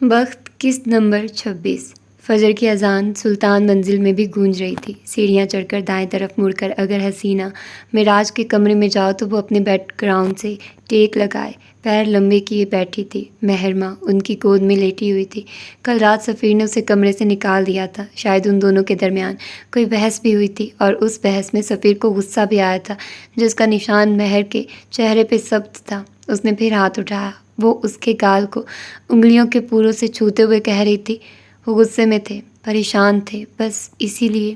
وقت قسط نمبر 26۔ فجر کی اذان سلطان منزل میں بھی گونج رہی تھی۔ سیڑھیاں چڑھ کر دائیں طرف مڑ کر اگر حسینہ معراج کے کمرے میں جاؤ تو وہ اپنے بیک گراؤنڈ سے ٹیک لگائے پیر لمبے کیے بیٹھی تھی۔ مہرماں ان کی گود میں لیٹی ہوئی تھی۔ کل رات سفیر نے اسے کمرے سے نکال دیا تھا۔ شاید ان دونوں کے درمیان کوئی بحث بھی ہوئی تھی اور اس بحث میں سفیر کو غصہ بھی آیا تھا جس کا نشان مہر کے چہرے پہ ثبت تھا۔ اس نے پھر ہاتھ اٹھایا۔ وہ اس کے گال کو انگلیوں کے پوروں سے چھوتے ہوئے کہہ رہی تھی۔ وہ غصے میں تھے، پریشان تھے، بس اسی لیے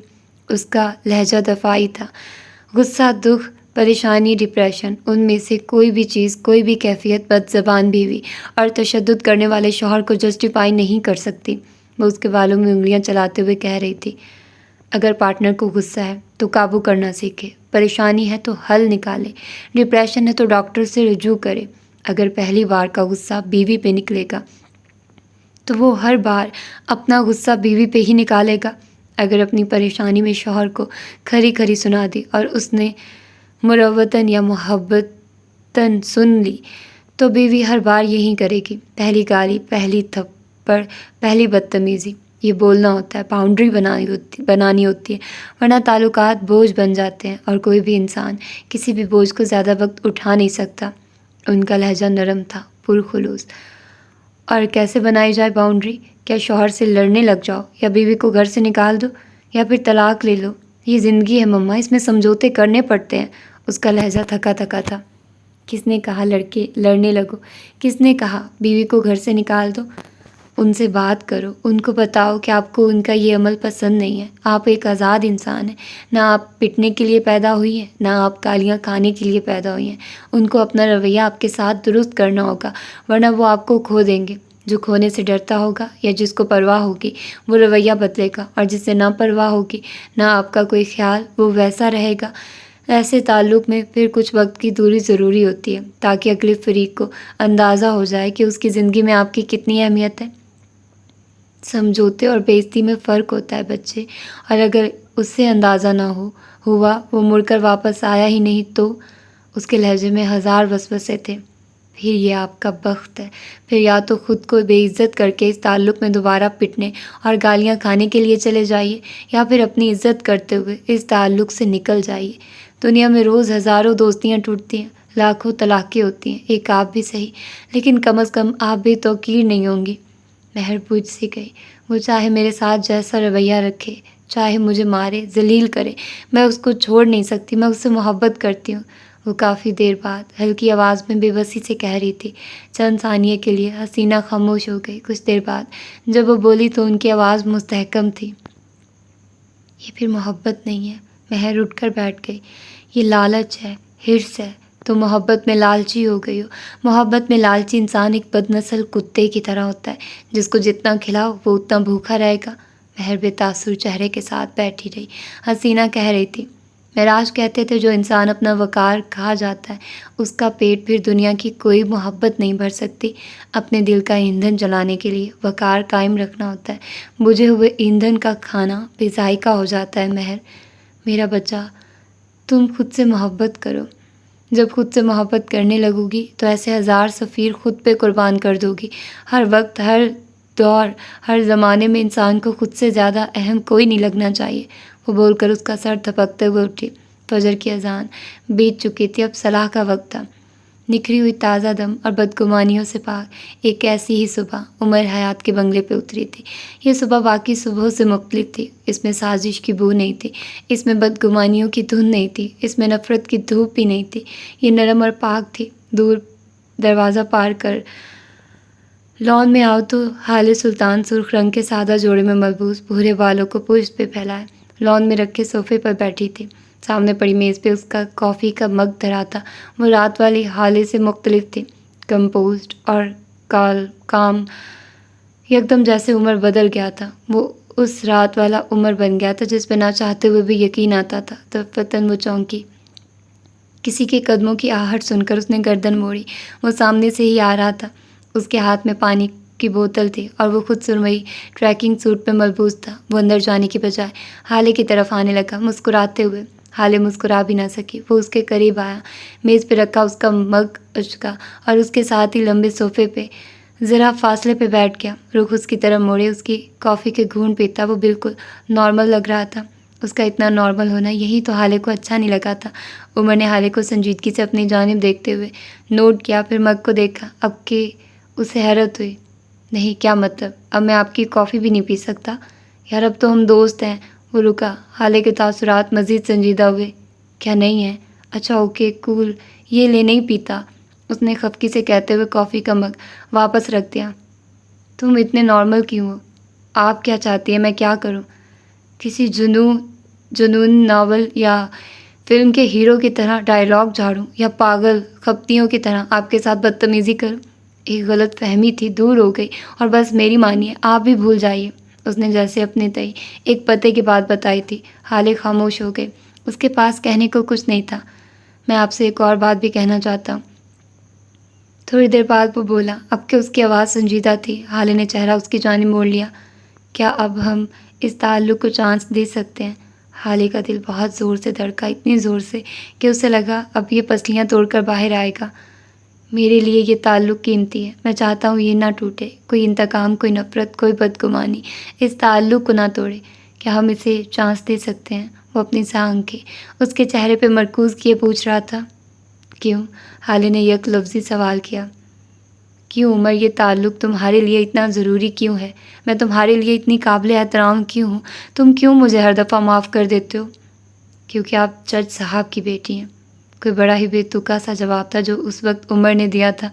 اس کا لہجہ دفاعی تھا۔ غصہ، دکھ، پریشانی، ڈپریشن، ان میں سے کوئی بھی چیز، کوئی بھی کیفیت بد زبان بیوی اور تشدد کرنے والے شوہر کو جسٹیفائی نہیں کر سکتی۔ وہ اس کے بالوں میں انگلیاں چلاتے ہوئے کہہ رہی تھی، اگر پارٹنر کو غصہ ہے تو قابو کرنا سیکھے، پریشانی ہے تو حل نکالے، ڈپریشن ہے تو ڈاکٹر سے رجوع کرے۔ اگر پہلی بار کا غصہ بیوی پہ نکلے گا تو وہ ہر بار اپنا غصہ بیوی پہ ہی نکالے گا۔ اگر اپنی پریشانی میں شوہر کو کھری کھری سنا دی اور اس نے مروتاً یا محبتاً سن لی تو بیوی ہر بار یہی کرے گی، پہلی گالی، پہلی تھپڑ، پہلی بدتمیزی۔ یہ بولنا ہوتا ہے، باؤنڈری بنانی ہوتی ہے، ورنہ تعلقات بوجھ بن جاتے ہیں اور کوئی بھی انسان کسی بھی بوجھ کو زیادہ وقت اٹھا نہیں سکتا۔ ان کا لہجہ نرم تھا، پرخلوص۔ اور کیسے بنائی جائے باؤنڈری؟ کیا شوہر سے لڑنے لگ جاؤ یا بیوی کو گھر سے نکال دو یا پھر طلاق لے لو؟ یہ زندگی ہے مما، اس میں سمجھوتے کرنے پڑتے ہیں۔ اس کا لہجہ تھکا تھکا تھا۔ کس نے کہا لڑنے لگو؟ کس نے کہا بیوی کو گھر سے نکال دو؟ ان سے بات کرو، ان کو بتاؤ کہ آپ کو ان کا یہ عمل پسند نہیں ہے۔ آپ ایک آزاد انسان ہیں، نہ آپ پٹنے کے لیے پیدا ہوئی ہیں، نہ آپ گالیاں کھانے کے لیے پیدا ہوئی ہیں۔ ان کو اپنا رویہ آپ کے ساتھ درست کرنا ہوگا، ورنہ وہ آپ کو کھو دیں گے۔ جو کھونے سے ڈرتا ہوگا یا جس کو پرواہ ہوگی وہ رویہ بدلے گا، اور جس سے نہ پرواہ ہوگی نہ آپ کا کوئی خیال وہ ویسا رہے گا۔ ایسے تعلق میں پھر کچھ وقت کی دوری ضروری ہوتی ہے تاکہ اگلے فریق کو اندازہ ہو جائے کہ اس کی زندگی میں آپ کی کتنی اہمیت ہے۔ سمجھوتے اور بے عزتی میں فرق ہوتا ہے بچے، اور اگر اس سے اندازہ نہ ہوا وہ مڑ کر واپس آیا ہی نہیں تو اس کے لہجے میں ہزار وسوسے تھے۔ پھر یہ آپ کا بخت ہے، پھر یا تو خود کو بے عزت کر کے اس تعلق میں دوبارہ پٹنے اور گالیاں کھانے کے لیے چلے جائیے، یا پھر اپنی عزت کرتے ہوئے اس تعلق سے نکل جائیے۔ دنیا میں روز ہزاروں دوستیاں ٹوٹتی ہیں، لاکھوں طلاقیں ہوتی ہیں، ایک آپ بھی صحیح، لیکن کم از کم آپ بھی توقیر نہیں ہوں گی۔ مہر بجھ سی گئی۔ وہ چاہے میرے ساتھ جیسا رویہ رکھے، چاہے مجھے مارے، ذلیل کرے، میں اس کو چھوڑ نہیں سکتی، میں اس سے محبت کرتی ہوں۔ وہ کافی دیر بعد ہلکی آواز میں بے بسی سے کہہ رہی تھی۔ چند ثانیے کے لیے حسینہ خاموش ہو گئی۔ کچھ دیر بعد جب وہ بولی تو ان کی آواز مستحکم تھی۔ یہ پھر محبت نہیں ہے۔ مہر اٹھ کر بیٹھ گئی۔ یہ لالچ ہے، حرص ہے۔ تو محبت میں لالچی ہو گئی ہو۔ محبت میں لالچی انسان ایک بد نسل کتے کی طرح ہوتا ہے، جس کو جتنا کھلاؤ وہ اتنا بھوکا رہے گا۔ مہر بے تاثر چہرے کے ساتھ بیٹھی رہی۔ حسینہ کہہ رہی تھی، معراج کہتے تھے جو انسان اپنا وقار کھا جاتا ہے اس کا پیٹ پھر دنیا کی کوئی محبت نہیں بھر سکتی۔ اپنے دل کا ایندھن جلانے کے لیے وقار قائم رکھنا ہوتا ہے۔ بجھے ہوئے ایندھن کا کھانا بے ذائقہ ہو جاتا ہے۔ مہر میرا بچہ، تم خود سے محبت کرو۔ جب خود سے محبت کرنے لگو گی تو ایسے ہزار سفیر خود پہ قربان کر دو گی۔ ہر وقت، ہر دور، ہر زمانے میں انسان کو خود سے زیادہ اہم کوئی نہیں لگنا چاہیے۔ وہ بول کر اس کا سر دھپکتے ہوئے اٹھی۔ فجر کی اذان بیت چکی تھی، اب صلاح کا وقت تھا۔ نکھری ہوئی تازہ دم اور بدگمانیوں سے پاک ایک ایسی ہی صبح عمر حیات کے بنگلے پہ اتری تھی۔ یہ صبح باقی صبحوں سے مختلف تھی۔ اس میں سازش کی بو نہیں تھی، اس میں بدگمانیوں کی دھن نہیں تھی، اس میں نفرت کی دھوپ بھی نہیں تھی۔ یہ نرم اور پاک تھی۔ دور دروازہ پار کر لان میں آؤ تو حال سلطان سرخ رنگ کے سادہ جوڑے میں ملبوس بھورے بالوں کو پشت پہ پھیلائے لان میں رکھے صوفے پر بیٹھی تھی۔ سامنے پڑی میز پہ اس کا کافی کا مگ دھرا تھا۔ وہ رات والی حالے سے مختلف تھی، کمپوزڈ اور کام، یکدم جیسے عمر بدل گیا تھا۔ وہ اس رات والا عمر بن گیا تھا جس پہ نہ چاہتے ہوئے بھی یقین آتا تھا۔ دفعتاً وہ چونکی۔ کسی کے قدموں کی آہٹ سن کر اس نے گردن موڑی۔ وہ سامنے سے ہی آ رہا تھا۔ اس کے ہاتھ میں پانی کی بوتل تھی اور وہ خود سرمئی ٹریکنگ سوٹ پہ ملبوس تھا۔ وہ اندر جانے کی بجائے حالے کی طرف آنے لگا مسکراتے ہوئے۔ حالے مسکرا بھی نہ سکی۔ وہ اس کے قریب آیا، میز پہ رکھا اس کا مگ اچکا اور اس کے ساتھ ہی لمبے صوفے پہ ذرا فاصلے پہ بیٹھ گیا، رخ اس کی طرف موڑے، اس کی کافی کے گھونٹ پیتا وہ بالکل نارمل لگ رہا تھا۔ اس کا اتنا نارمل ہونا، یہی تو حالے کو اچھا نہیں لگا تھا۔ عمر نے حالے کو سنجیدگی سے اپنی جانب دیکھتے ہوئے نوٹ کیا، پھر مگ کو دیکھا۔ اب کہ اسے حیرت ہوئی، نہیں کیا مطلب؟ اب میں آپ کی کافی بھی نہیں پی سکتا؟ یار اب تو ہم دوست ہیں۔ وہ رکا، حالے کے تاثرات مزید سنجیدہ ہوئے۔ کیا نہیں ہے؟ اچھا اوکے کول، یہ لے نہیں پیتا، اس نے خفگی سے کہتے ہوئے کافی کا مگ واپس رکھ دیا۔ تم اتنے نارمل کیوں ہو؟ آپ کیا چاہتی ہیں میں کیا کروں؟ کسی جنون ناول یا فلم کے ہیرو کی طرح ڈائیلاگ جھاڑوں، یا پاگل خپتیوں کی طرح آپ کے ساتھ بدتمیزی کروں؟ ایک غلط فہمی تھی، دور ہو گئی، اور بس میری مانیے آپ بھی بھول جائیے۔ اس نے جیسے اپنے تئیں ایک پتے کی بات بتائی تھی۔ حالے خاموش ہو گئے، اس کے پاس کہنے کو کچھ نہیں تھا۔ میں آپ سے ایک اور بات بھی کہنا چاہتا ہوں۔ تھوڑی دیر بعد وہ بولا، اب کہ اس کی آواز سنجیدہ تھی۔ حالے نے چہرہ اس کی جانب موڑ لیا۔ کیا اب ہم اس تعلق کو چانس دے سکتے ہیں؟ حالے کا دل بہت زور سے دھڑکا، اتنی زور سے کہ اسے لگا اب یہ پسلیاں توڑ کر باہر آئے گا۔ میرے لیے یہ تعلق قیمتی ہے، میں چاہتا ہوں یہ نہ ٹوٹے، کوئی انتقام، کوئی نفرت، کوئی بدگمانی اس تعلق کو نہ توڑے۔ کیا ہم اسے چانس دے سکتے ہیں؟ وہ اپنی آنکھیں اس کے چہرے پہ مرکوز کیے پوچھ رہا تھا۔ کیوں؟ حالے نے یک لفظی سوال کیا۔ کیوں عمر، یہ تعلق تمہارے لیے اتنا ضروری کیوں ہے؟ میں تمہارے لیے اتنی قابل احترام کیوں ہوں؟ تم کیوں مجھے ہر دفعہ معاف کر دیتے ہو؟ کیونکہ آپ جج صاحب کی بیٹی ہیں۔ کوئی بڑا ہی بے تکا سا جواب تھا جو اس وقت عمر نے دیا تھا۔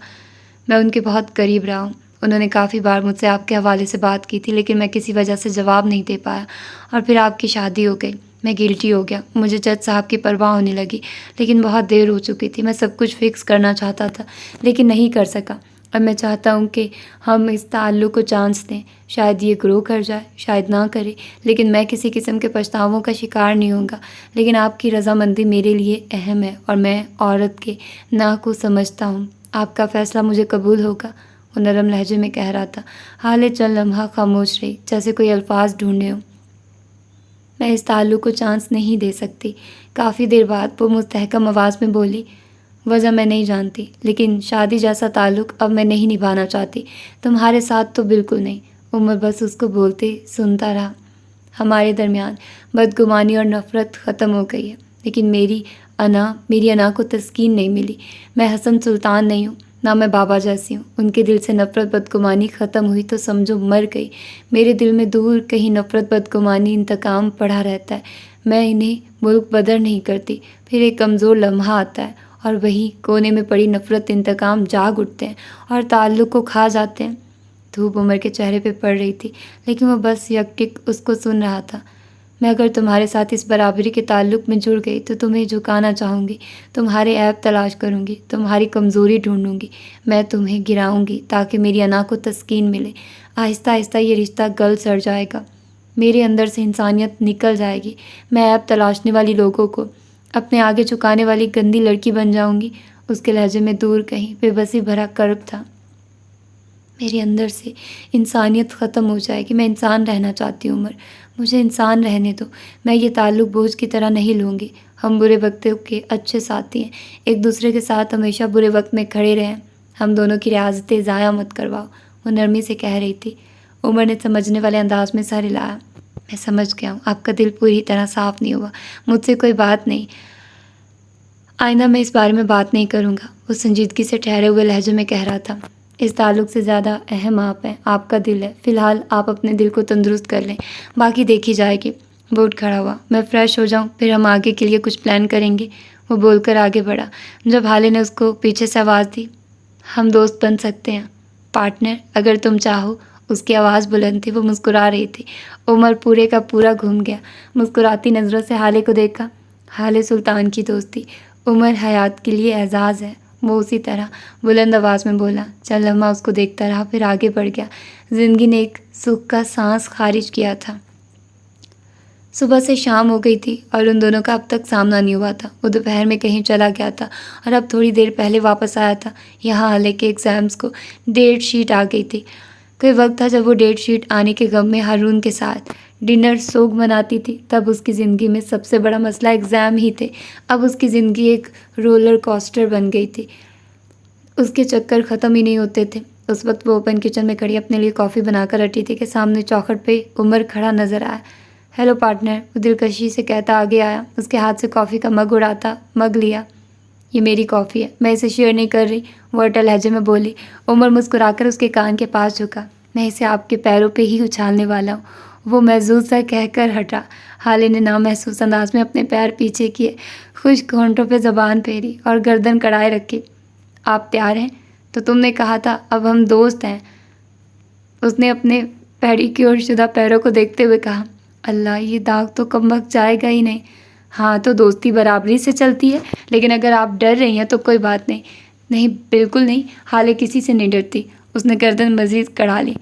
میں ان کے بہت قریب رہا ہوں، انہوں نے کافی بار مجھ سے آپ کے حوالے سے بات کی تھی، لیکن میں کسی وجہ سے جواب نہیں دے پایا، اور پھر آپ کی شادی ہو گئی، میں گلٹی ہو گیا، مجھے جج صاحب کی پرواہ ہونے لگی، لیکن بہت دیر ہو چکی تھی۔ میں سب کچھ فکس کرنا چاہتا تھا لیکن نہیں کر سکا۔ اب میں چاہتا ہوں کہ ہم اس تعلق کو چانس دیں، شاید یہ گرو کر جائے، شاید نہ کرے، لیکن میں کسی قسم کے پچھتاووں کا شکار نہیں ہوں گا۔ لیکن آپ کی رضامندی میرے لیے اہم ہے، اور میں عورت کے نہ کو سمجھتا ہوں۔ آپ کا فیصلہ مجھے قبول ہوگا؟ وہ نرم لہجے میں کہہ رہا تھا۔ حالے چند لمحہ خاموش رہی، جیسے کوئی الفاظ ڈھونڈے ہوں۔ میں اس تعلق کو چانس نہیں دے سکتی۔ کافی دیر بعد وہ مستحکم آواز میں بولی، وجہ میں نہیں جانتی، لیکن شادی جیسا تعلق اب میں نہیں نبھانا چاہتی، تمہارے ساتھ تو بالکل نہیں۔ عمر بس اس کو بولتے سنتا رہا۔ ہمارے درمیان بدگمانی اور نفرت ختم ہو گئی ہے، لیکن میری انا کو تسکین نہیں ملی۔ میں حسن سلطان نہیں ہوں، نہ میں بابا جیسی ہوں۔ ان کے دل سے نفرت بدگمانی ختم ہوئی تو سمجھو مر گئی۔ میرے دل میں دور کہیں نفرت بدگمانی انتقام پڑا رہتا ہے۔ میں انہیں ملک بدر نہیں کرتی، پھر ایک کمزور لمحہ آتا ہے اور وہی کونے میں پڑی نفرت انتقام جاگ اٹھتے ہیں اور تعلق کو کھا جاتے ہیں۔ دھوپ عمر کے چہرے پہ پڑ رہی تھی، لیکن وہ بس یکٹک اس کو سن رہا تھا۔ میں اگر تمہارے ساتھ اس برابری کے تعلق میں جڑ گئی تو تمہیں جھکانا چاہوں گی، تمہارے عیب تلاش کروں گی، تمہاری کمزوری ڈھونڈوں گی، میں تمہیں گراؤں گی تاکہ میری انا کو تسکین ملے۔ آہستہ آہستہ یہ رشتہ گل سڑ جائے گا، میرے اندر سے انسانیت نکل جائے گی، میں عیب تلاشنے والی لوگوں کو اپنے آگے جھکانے والی گندی لڑکی بن جاؤں گی۔ اس کے لہجے میں دور کہیں بے بسی بھرا کرب تھا۔ میرے اندر سے انسانیت ختم ہو جائے گی، میں انسان رہنا چاہتی ہوں عمر، مجھے انسان رہنے دو۔ میں یہ تعلق بوجھ کی طرح نہیں لوں گی۔ ہم برے وقتوں کے اچھے ساتھی ہیں، ایک دوسرے کے ساتھ ہمیشہ برے وقت میں کھڑے رہیں۔ ہم دونوں کی ریاضتیں ضائع مت کرواؤ، وہ نرمی سے کہہ رہی تھی۔ عمر نے سمجھنے والے انداز میں سر ہلایا۔ میں سمجھ گیا ہوں، آپ کا دل پوری طرح صاف نہیں ہوا، مجھ سے کوئی بات نہیں، آئندہ میں اس بارے میں بات نہیں کروں گا، وہ سنجیدگی سے ٹھہرے ہوئے لہجے میں کہہ رہا تھا۔ اس تعلق سے زیادہ اہم آپ ہیں، آپ کا دل ہے۔ فی الحال آپ اپنے دل کو تندرست کر لیں، باقی دیکھی جائے گی۔ وہ اٹھ کھڑا ہوا۔ میں فریش ہو جاؤں، پھر ہم آگے کے لیے کچھ پلان کریں گے، وہ بول کر آگے بڑھا۔ جب حالے نے اس کو پیچھے سے آواز دی، ہم دوست بن سکتے ہیں پارٹنر، اگر تم چاہو۔ اس کی آواز بلند تھی، وہ مسکرا رہی تھی۔ عمر پورے کا پورا گھوم گیا، مسکراتی نظروں سے حالے کو دیکھا۔ حالے سلطان کی دوستی عمر حیات کے لیے اعزاز ہے، وہ اسی طرح بلند آواز میں بولا۔ چند لمحہ اس کو دیکھتا رہا، پھر آگے بڑھ گیا۔ زندگی نے ایک سکھ کا سانس خارج کیا تھا۔ صبح سے شام ہو گئی تھی اور ان دونوں کا اب تک سامنا نہیں ہوا تھا۔ وہ دوپہر میں کہیں چلا گیا تھا اور اب تھوڑی دیر پہلے واپس آیا تھا۔ یہاں حالے کے ایگزامز کو ڈیٹ شیٹ آ گئی تھی۔ کوئی وقت تھا جب وہ ڈیٹ شیٹ آنے کے غم میں ہارون کے ساتھ ڈنر سوگ مناتی تھی، تب اس کی زندگی میں سب سے بڑا مسئلہ ایگزام ہی تھے۔ اب اس کی زندگی ایک رولر کوسٹر بن گئی تھی، اس کے چکر ختم ہی نہیں ہوتے تھے۔ اس وقت وہ اوپن کچن میں کھڑی اپنے لیے کافی بنا کر رٹی تھی کہ سامنے چوکھٹ پہ عمر کھڑا نظر آیا۔ ہیلو پارٹنر، وہ دلکشی سے کہتا آگے آیا، اس کے ہاتھ سے کافی کا مگ اڑاتا مگ لیا۔ یہ میری کافی ہے، میں اسے شیئر نہیں کر رہی، وہ اٹل لہجے میں بولی۔ عمر مسکرا کر اس کے کان کے پاس جھکا۔ میں اسے آپ کے پیروں پہ ہی اچھالنے والا ہوں، وہ محظوظ سا کہہ کر ہٹا۔ حالے نے نامحسوس انداز میں اپنے پیر پیچھے کیے، خشک ہونٹوں پہ زبان پھیری اور گردن کڑائے رکھی۔ آپ تیار ہیں؟ تو تم نے کہا تھا اب ہم دوست ہیں، اس نے اپنے پیڈیکیور شدہ پیروں کو دیکھتے ہوئے کہا۔ اللہ، یہ داغ تو کم وقت جائے گا ہی نہیں۔ ہاں تو دوستی برابری سے چلتی ہے، لیکن اگر آپ ڈر رہی ہیں تو کوئی بات نہیں۔ نہیں بالکل نہیں، حالے کسی سے نہیں ڈرتی، اس نے گردن مزید کڑھا لی۔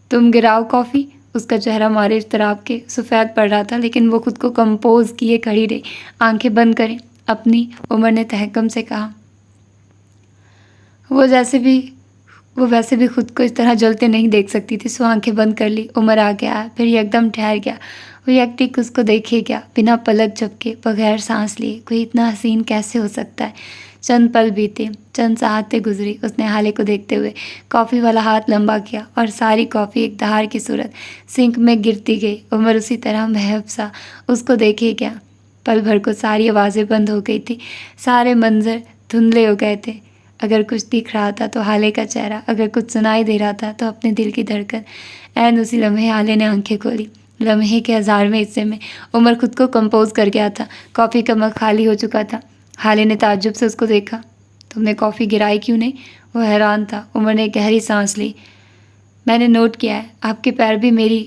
تم گراؤ کافی، اس کا چہرہ مارے اضطراب کے سفید پڑ رہا تھا، لیکن وہ خود کو کمپوز کیے کھڑی رہی۔ آنکھیں بند کریں اپنی، عمر نے تحکم سے کہا۔ وہ ویسے بھی خود کو اس طرح جلتے نہیں دیکھ سکتی تھی، سو آنکھیں بند کر لی۔ عمر آگے آیا، پھر یکدم ٹھہر گیا۔ وہ یک ٹک اس کو دیکھے گیا، بنا پلک جھپکے، بغیر سانس لیے۔ کوئی اتنا حسین کیسے ہو سکتا ہے؟ چند پل بیتے، چند ساعتیں گزری۔ اس نے حالے کو دیکھتے ہوئے کافی والا ہاتھ لمبا کیا اور ساری کافی ایک دھار کی صورت سنک میں گرتی گئی۔ عمر اسی طرح محب سا اس کو دیکھے گیا۔ پل بھر کو ساری آوازیں بند ہو گئی تھی، سارے منظر دھندلے ہو گئے تھے۔ اگر کچھ دکھ رہا تھا تو حالے کا چہرہ، اگر کچھ سنائی دے رہا تھا تو اپنے دل کی دھڑکن۔ عین اسی لمحے حالے نے آنکھیں کھولی۔ لمحے کے 1000ویں حصے میں عمر خود کو کمپوز کر گیا تھا، کافی کا مگ خالی ہو چکا تھا۔ حالے نے تعجب سے اس کو دیکھا۔ تم نے کافی گرائی کیوں نہیں؟ وہ حیران تھا۔ عمر نے گہری سانس لی۔ میں نے نوٹ کیا ہے، آپ کے پیر بھی میری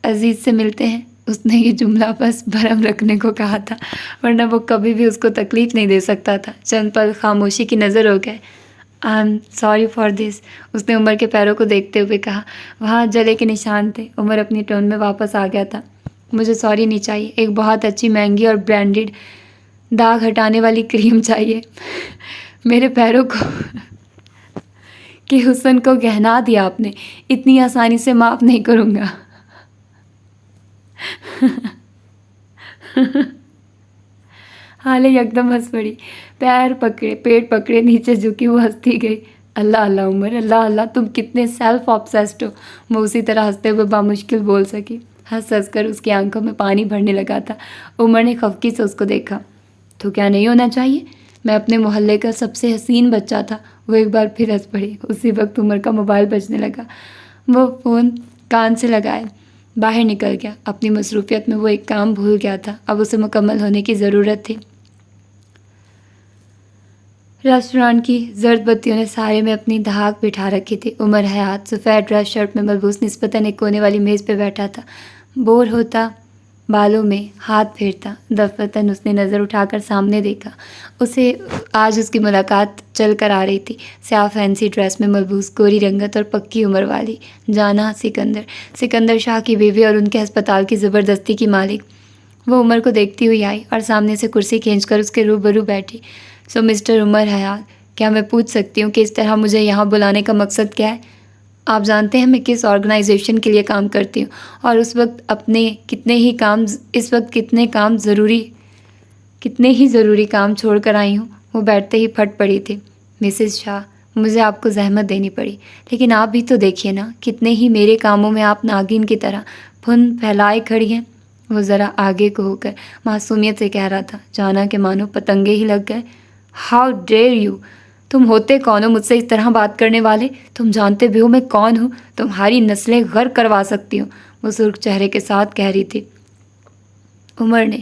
عزیز سے ملتے ہیں۔ اس نے یہ جملہ بس بھرم رکھنے کو کہا تھا، ورنہ وہ کبھی بھی اس کو تکلیف نہیں دے سکتا تھا۔ چند پل خاموشی کی نظر ہو گئے۔ I'm sorry for this, اس نے عمر کے پیروں کو دیکھتے ہوئے کہا۔ وہاں جلے کے نشان تھے۔ عمر اپنی ٹون میں واپس آ گیا تھا۔ مجھے سوری نہیں چاہیے، ایک بہت اچھی مہنگی اور برانڈڈ داغ ہٹانے والی کریم چاہیے۔ میرے پیروں کو کہ حسن کو گہنا دیا آپ نے، اتنی آسانی سے معاف نہیں کروں گا۔ حالے یکدم ہنس پڑی، پیر پکڑے، پیٹ پکڑے نیچے جھکی وہ ہنستی گئی۔ اللہ اللہ عمر، اللہ اللہ، تم کتنے سیلف آبسیسڈ ہو، وہ اسی طرح ہنستے ہوئے بامشکل بول سکی۔ ہنس ہنس کر اس کی آنکھوں میں پانی بھرنے لگا تھا۔ عمر نے خفگی سے اس کو دیکھا۔ تو کیا نہیں ہونا چاہیے؟ میں اپنے محلے کا سب سے حسین بچہ تھا۔ وہ ایک بار پھر ہنس پڑی۔ اسی وقت عمر کا موبائل بجنے لگا۔ وہ فون کان سے لگائے باہر نکل گیا۔ اپنی مصروفیت میں وہ ایک کام بھول گیا تھا، اب اسے مکمل ہونے کی ضرورت تھی۔ ریسٹورانٹ کی زرد بتیوں نے سارے میں اپنی دھاک بٹھا رکھی تھی۔ عمر حیات سفید ڈریس شرٹ میں ملبوس نسبتاً ایک کونے والی میز پہ بیٹھا تھا، بور ہوتا، بالوں میں ہاتھ پھیرتا۔ دفعتاً اس نے نظر اٹھا کر سامنے دیکھا۔ اسے آج اس کی ملاقات چل کر آ رہی تھی، سیاہ فینسی ڈریس میں ملبوس، گوری رنگت اور پکی عمر والی جانا سکندر شاہ کی بیوی اور ان کے ہسپتال کی زبردستی کی مالک۔ وہ عمر کو دیکھتی ہوئی آئی اور سامنے سے کرسی کھینچ کر اس کے روبرو بیٹھی۔ سو مسٹر عمر حیات، کیا میں پوچھ سکتی ہوں کہ اس طرح مجھے یہاں بلانے کا مقصد کیا ہے؟ آپ جانتے ہیں میں کس آرگنائزیشن کے لیے کام کرتی ہوں اور اس وقت کتنے ہی ضروری کام چھوڑ کر آئی ہوں۔ وہ بیٹھتے ہی پھٹ پڑی تھی۔ مسز شاہ، مجھے آپ کو زحمت دینی پڑی، لیکن آپ بھی تو دیکھیے نا، کتنے ہی میرے کاموں میں آپ ناگن کی طرح پھن پھیلائے کھڑی ہیں۔ وہ ذرا آگے کو ہو کر معصومیت سے کہہ رہا تھا، جانا کہ مانو پتنگے ہی لگ گئے۔ ہاؤ ڈیئر یو، تم ہوتے کون ہو مجھ سے اس طرح بات کرنے والے؟ تم جانتے بھی ہو میں کون ہوں، تمہاری نسلیں غرق کروا سکتی ہوں، وہ سرخ چہرے کے ساتھ کہہ رہی تھی۔ عمر نے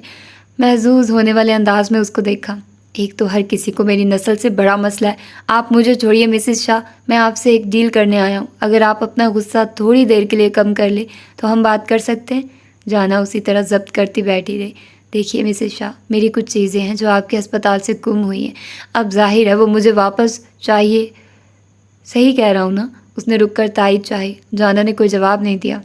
محظوظ ہونے والے انداز میں اس کو دیکھا۔ ایک تو ہر کسی کو میری نسل سے بڑا مسئلہ ہے۔ آپ مجھے چھوڑیے مسز شاہ، میں آپ سے ایک ڈیل کرنے آیا ہوں۔ اگر آپ اپنا غصہ تھوڑی دیر کے لیے کم کر لیں تو ہم بات کر سکتے ہیں۔ جانا اسی طرح ضبط کرتی بیٹھی رہی۔ دیکھیے مسز شاہ، میری کچھ چیزیں ہیں جو آپ کے ہسپتال سے گم ہوئی ہیں، اب ظاہر ہے وہ مجھے واپس چاہیے۔ صحیح کہہ رہا ہوں نا؟ اس نے رک کر تائید چاہی۔ جانا نے کوئی جواب نہیں دیا۔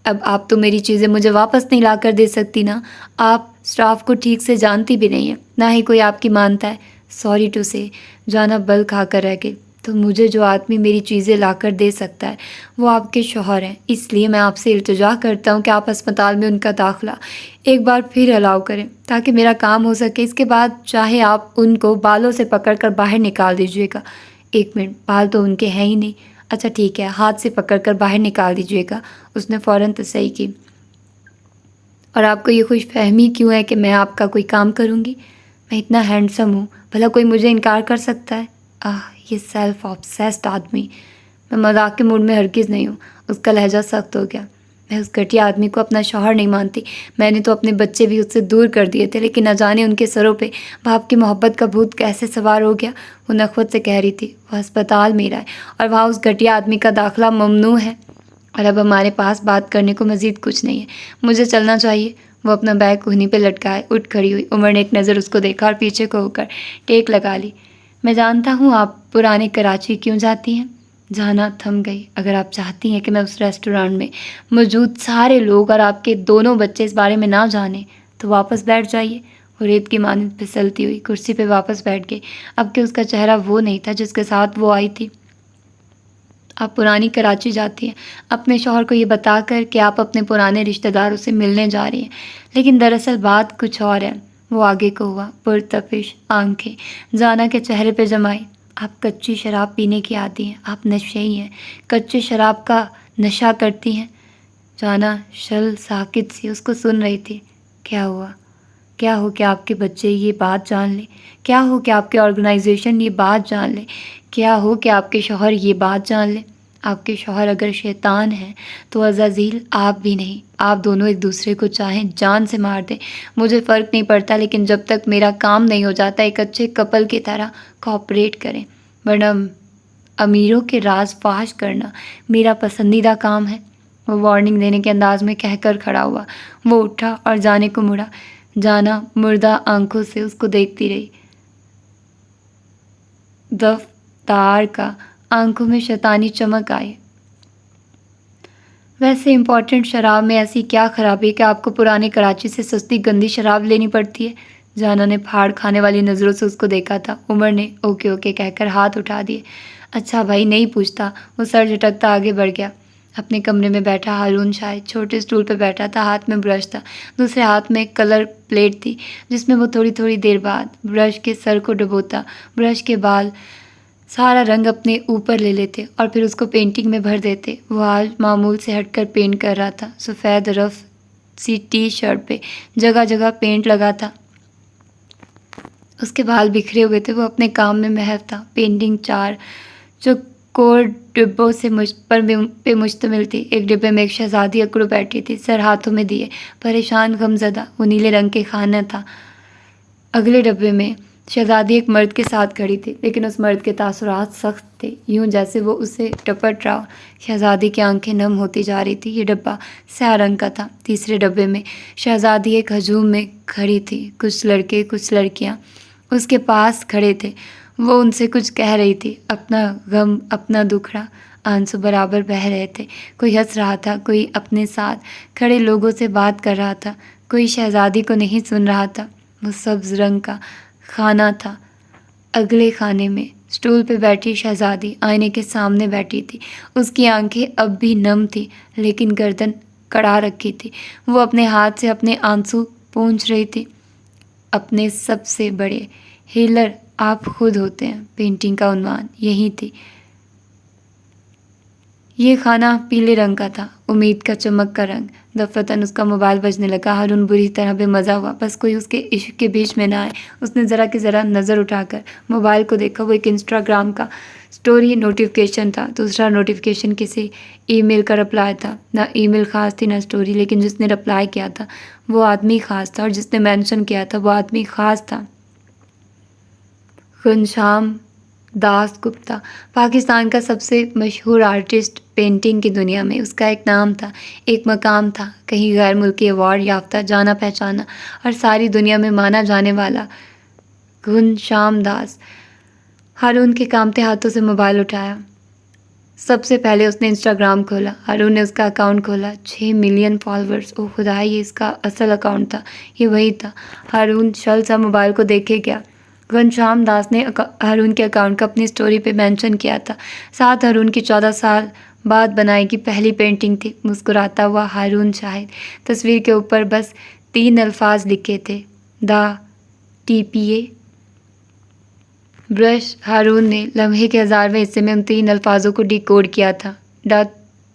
اب آپ تو میری چیزیں مجھے واپس نہیں لا کر دے سکتی نا، آپ سٹاف کو ٹھیک سے جانتی بھی نہیں ہیں، نہ ہی کوئی آپ کی مانتا ہے۔ سوری ٹو سے، جانا بل کھا کر رہ گئی۔ تو مجھے جو آدمی میری چیزیں لا کر دے سکتا ہے وہ آپ کے شوہر ہیں، اس لیے میں آپ سے التجا کرتا ہوں کہ آپ ہسپتال میں ان کا داخلہ ایک بار پھر الاؤ کریں تاکہ میرا کام ہو سکے۔ اس کے بعد چاہے آپ ان کو بالوں سے پکڑ کر باہر نکال دیجیے گا۔ ایک منٹ، بال تو ان کے ہیں ہی نہیں، اچھا ٹھیک ہے، ہاتھ سے پکڑ کر باہر نکال دیجیے گا، اس نے فوراً تصحیح کی۔ اور آپ کو یہ خوش فہمی کیوں ہے کہ میں آپ کا کوئی کام کروں گی؟ میں اتنا ہینڈسم ہوں، بھلا کوئی مجھے انکار کر سکتا ہے؟ یہ سیلف آبسیسڈ آدمی۔ میں مذاق کے موڈ میں ہرگز نہیں ہوں۔ اس کا لہجہ سخت ہو گیا۔ میں اس گھٹیا آدمی کو اپنا شوہر نہیں مانتی۔ میں نے تو اپنے بچے بھی اس سے دور کر دیے تھے، لیکن نہ جانے ان کے سروں پہ باپ کی محبت کا بھوت کیسے سوار ہو گیا۔ وہ نخوت سے کہہ رہی تھی، وہ ہسپتال میرا ہے اور وہاں اس گھٹیا آدمی کا داخلہ ممنوع ہے، اور اب ہمارے پاس بات کرنے کو مزید کچھ نہیں ہے، مجھے چلنا چاہیے۔ وہ اپنا بیگ کوہنی پہ لٹکائے اٹھ کھڑی ہوئی۔ عمر نے ایک نظر اس کو دیکھا اور پیچھے کو ہو کر ٹیک لگا لی۔ میں جانتا ہوں آپ پرانے کراچی کیوں جاتی ہیں؟ جانا تھم گئی۔ اگر آپ چاہتی ہیں کہ میں اس ریسٹورانٹ میں موجود سارے لوگ اور آپ کے دونوں بچے اس بارے میں نہ جانیں تو واپس بیٹھ جائیے۔ وہ ریت کی مانند پھسلتی ہوئی کرسی پہ واپس بیٹھ گئی۔ اب کہ اس کا چہرہ وہ نہیں تھا جس کے ساتھ وہ آئی تھی۔ آپ پرانی کراچی جاتی ہیں اپنے شوہر کو یہ بتا کر کہ آپ اپنے پرانے رشتہ داروں سے ملنے جا رہی ہیں، لیکن دراصل بات کچھ اور ہے۔ وہ آگے کو ہوا، پرتپش آنکھیں جانا کے چہرے پہ جمائی۔ آپ کچی شراب پینے کی عادی ہیں، آپ نشئی ہیں، کچی شراب کا نشہ کرتی ہیں۔ جانا شل ساکت سی اس کو سن رہی تھی۔ کیا ہوا؟ کیا ہو کہ آپ کے بچے یہ بات جان لیں؟ کیا ہو کہ آپ کے آرگنائزیشن یہ بات جان لیں؟ کیا ہو کہ آپ کے شوہر یہ بات جان لیں؟ آپ کے شوہر اگر شیطان ہیں تو عزازیل آپ بھی نہیں۔ آپ دونوں ایک دوسرے کو چاہیں جان سے مار دیں، مجھے فرق نہیں پڑتا، لیکن جب تک میرا کام نہیں ہو جاتا ایک اچھے کپل کی طرح کوآپریٹ کریں، ورنہ امیروں کے راز فاش کرنا میرا پسندیدہ کام ہے۔ وہ وارننگ دینے کے انداز میں کہہ کر کھڑا ہوا۔ وہ اٹھا اور جانے کو مڑا۔ جانا مردہ آنکھوں سے اس کو دیکھتی رہی۔ دفتار کا آنکھوں میں شیطانی چمک آئی۔ ویسے امپورٹنٹ شراب میں ایسی کیا خرابی کہ آپ کو پرانے کراچی سے سستی گندی شراب لینی پڑتی ہے؟ جانا نے پھاڑ کھانے والی نظروں سے اس کو دیکھا تھا۔ عمر نے اوکے اوکے کہہ کر ہاتھ اٹھا دیے۔ اچھا بھائی نہیں پوچھتا۔ وہ سر جھٹکتا آگے بڑھ گیا۔ اپنے کمرے میں بیٹھا ہارون شاید چھوٹے اسٹول پہ بیٹھا تھا، ہاتھ میں برش تھا، دوسرے ہاتھ میں کلر پلیٹ تھی جس میں وہ تھوڑی تھوڑی دیر بعد برش کے سر کو ڈبوتا، برش کے بال سارا رنگ اپنے اوپر لے لیتے اور پھر اس کو پینٹنگ میں بھر دیتے۔ وہ آج معمول سے ہٹ کر پینٹ کر رہا تھا۔ سفید رف سی ٹی شرٹ پہ جگہ جگہ پینٹ لگا تھا، اس کے بال بکھرے ہوئے تھے۔ وہ اپنے کام میں محو تھا۔ پینٹنگ 4 چوکور ڈبوں سے پہ مشتمل تھی۔ ایک ڈبے میں ایک شہزادی اکڑو بیٹھی تھی، سر ہاتھوں میں دیے، پریشان غمزدہ۔ وہ نیلے رنگ کے خانہ تھا۔ اگلے ڈبے میں شہزادی ایک مرد کے ساتھ کھڑی تھی، لیکن اس مرد کے تاثرات سخت تھے، یوں جیسے وہ اسے ٹپٹ رہا ہو۔ شہزادی کی آنکھیں نم ہوتی جا رہی تھی۔ یہ ڈبہ سیاہ رنگ کا تھا۔ تیسرے ڈبے میں شہزادی ایک ہجوم میں کھڑی تھی، کچھ لڑکے کچھ لڑکیاں اس کے پاس کھڑے تھے۔ وہ ان سے کچھ کہہ رہی تھی، اپنا غم اپنا دکھڑا آنسو برابر بہہ رہے تھے۔ کوئی ہنس رہا تھا، کوئی اپنے ساتھ کھڑے لوگوں سے بات کر رہا تھا، کوئی شہزادی کو نہیں سن رہا تھا۔ وہ سبز رنگ کا خانہ تھا۔ اگلے خانے میں اسٹول پہ بیٹھی شہزادی آئینے کے سامنے بیٹھی تھی۔ اس کی آنکھیں اب بھی نم تھی، لیکن گردن کڑا رکھی تھی۔ وہ اپنے ہاتھ سے اپنے آنسو پونچھ رہی تھی۔ اپنے سب سے بڑے ہیلر آپ خود ہوتے ہیں، پینٹنگ کا عنوان یہی تھی۔ یہ خانہ پیلے رنگ کا تھا، امید کا چمک کا رنگ۔ دفعتاً اس کا موبائل بجنے لگا۔ ہارون بری طرح بے مزہ ہوا، بس کوئی اس کے عشق کے بیچ میں نہ آئے۔ اس نے ذرا کی ذرا نظر اٹھا کر موبائل کو دیکھا۔ وہ ایک انسٹاگرام کا سٹوری نوٹیفیکیشن تھا۔ دوسرا نوٹیفیکیشن کسی ای میل کا رپلائی تھا۔ نہ ای میل خاص تھی نہ سٹوری، لیکن جس نے رپلائی کیا تھا وہ آدمی خاص تھا، اور جس نے مینشن کیا تھا وہ آدمی خاص تھا۔ گھنشیام داس گپتا، پاکستان کا سب سے مشہور آرٹسٹ پینٹنگ کی دنیا میں۔ اس کا ایک نام تھا، ایک مقام تھا، کہیں غیر ملکی ایوارڈ یافتہ، جانا پہچانا اور ساری دنیا میں مانا جانے والا گھنشیام داس۔ ہارون کے کانپتے ہاتھوں سے موبائل اٹھایا۔ سب سے پہلے اس نے انسٹاگرام کھولا۔ ہارون نے اس کا اکاؤنٹ کھولا۔ 6 ملین فالورز۔ او خدا، یہ اس کا اصل اکاؤنٹ تھا، یہ وہی تھا۔ ہارون شل سا موبائل کو دیکھے گیا۔ گھنشیام داس نے ہارون کے اکاؤنٹ کو اپنی سٹوری پہ مینشن کیا تھا۔ ساتھ ہارون کی 14 سال بعد بنائی گئی پہلی پینٹنگ تھی۔ مسکراتا ہوا ہارون شاہد۔ تصویر کے اوپر بس 3 الفاظ لکھے تھے، دا ٹی پی اے برش ہارون نے لمحے کے 1000ویں حصے میں ان 3 الفاظوں کو ڈیکوڈ کیا تھا،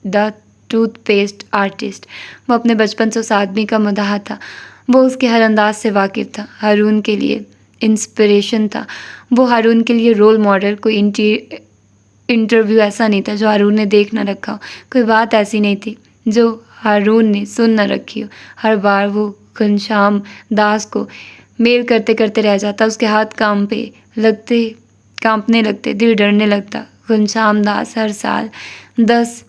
دا ٹوتھ پیسٹ آرٹسٹ۔ وہ اپنے بچپن سے اس آدمی کا مداح تھا، وہ اس کے ہر انداز سے واقف تھا، ہارون کے لیے انسپریشن تھا، وہ ہارون کے لیے رول ماڈل۔ کوئی انٹرویو ایسا نہیں تھا جو ہارون نے دیکھ نہ رکھا ہو، کوئی بات ایسی نہیں تھی جو ہارون نے سن نہ رکھی ہو۔ ہر بار وہ گھنشیام داس کو میل کرتے کرتے رہ جاتا، اس کے ہاتھ کانپنے لگتے، دل ڈرنے لگتا۔ گھنشیام داس ہر سال 10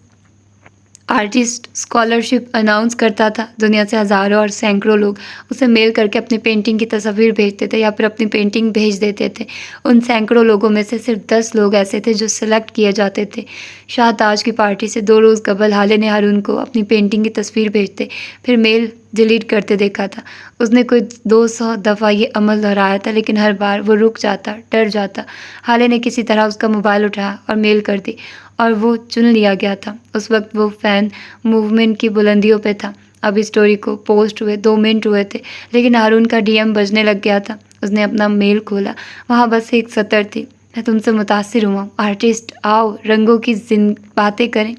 آرٹسٹ اسکالرشپ اناؤنس کرتا تھا۔ دنیا سے ہزاروں اور سینکڑوں لوگ اسے میل کر کے اپنی پینٹنگ کی تصاویر بھیجتے تھے یا پھر اپنی پینٹنگ بھیج دیتے تھے۔ ان سینکڑوں لوگوں میں سے صرف 10 لوگ ایسے تھے جو سلیکٹ کیے جاتے تھے۔ شاہ تاج کی پارٹی سے 2 روز قبل حالے نے ہارون کو اپنی پینٹنگ کی تصویر بھیجتے پھر میل ڈیلیٹ کرتے دیکھا تھا۔ اس نے کوئی 200 دفعہ یہ عمل دہرایا تھا، لیکن ہر بار وہ رک جاتا، ڈر جاتا۔ حالے نے کسی طرح اس کا موبائل اٹھایا اور میل کر دی، اور وہ چن لیا گیا تھا۔ اس وقت وہ فین موومنٹ کی بلندیوں پہ تھا۔ اب اس سٹوری کو پوسٹ ہوئے 2 منٹ ہوئے تھے، لیکن ہارون کا ڈی ایم بجنے لگ گیا تھا۔ اس نے اپنا میل کھولا، وہاں بس ایک سطر تھی: میں تم سے متاثر ہوا ہوں آرٹسٹ، آؤ رنگوں کی باتیں کریں۔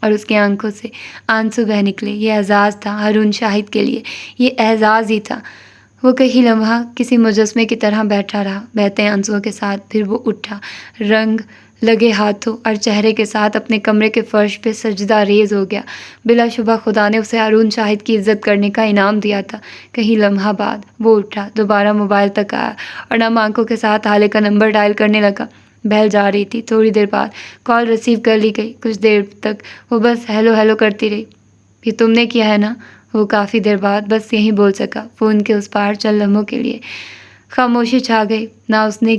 اور اس کی آنکھوں سے آنسو بہہ نکلے۔ یہ اعزاز تھا ہارون شاہد کے لیے، یہ اعزاز ہی تھا۔ وہ کئی لمحہ کسی مجسمے کی طرح بیٹھا رہا، بہتے آنسوؤں کے ساتھ۔ پھر وہ اٹھا، رنگ لگے ہاتھوں اور چہرے کے ساتھ اپنے کمرے کے فرش پہ سجدہ ریز ہو گیا۔ بلا شبہ خدا نے اسے ہارون شاہد کی عزت کرنے کا انعام دیا تھا۔ کئی لمحہ بعد وہ اٹھا، دوبارہ موبائل تک آیا اور نم آنکھوں کے ساتھ حالے کا نمبر ڈائل کرنے لگا۔ بیل جا رہی تھی۔ تھوڑی دیر بعد کال ریسیو کر لی گئی۔ کچھ دیر تک وہ بس ہیلو ہیلو کرتی رہی۔ یہ تم نے کیا ہے نا؟ وہ کافی دیر بعد بس یہی بول سکا۔ فون کے اس پار چند لمحوں کے لیے خاموشی چھا گئی۔ نہ اس نے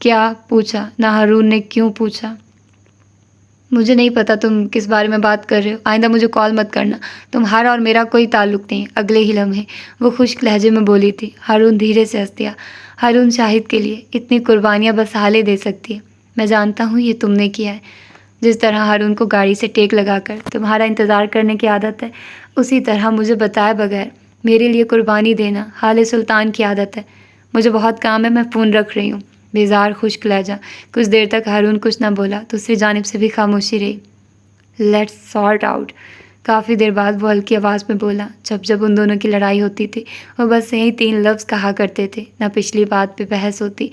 کیا پوچھا، نہ ہارون نے کیوں پوچھا۔ مجھے نہیں پتا تم کس بارے میں بات کر رہے ہو، آئندہ مجھے کال مت کرنا، تمہارا اور میرا کوئی تعلق نہیں۔ اگلے ہی لمحے وہ خشک لہجے میں بولی تھی۔ ہارون دھیرے سے ہنس دیا۔ ہارون شاہد کے لیے اتنی قربانیاں بس حالے دے سکتی ہے۔ میں جانتا ہوں یہ تم نے کیا ہے۔ جس طرح ہارون کو گاڑی سے ٹیک لگا کر تمہارا انتظار کرنے کی عادت ہے، اسی طرح مجھے بتائے بغیر میرے لیے قربانی دینا حال سلطان کی عادت ہے۔ مجھے بہت کام ہے، میں فون رکھ رہی ہوں۔ بیزار خشک لہجہ۔ کچھ دیر تک ہارون کچھ نہ بولا، دوسری جانب سے بھی خاموشی رہی۔ Let's sort out. کافی دیر بعد وہ ہلکی آواز میں بولا۔ جب ان دونوں کی لڑائی ہوتی تھی وہ بس یہی 3 لفظ کہا کرتے تھے، نہ پچھلی بات پہ بحث ہوتی،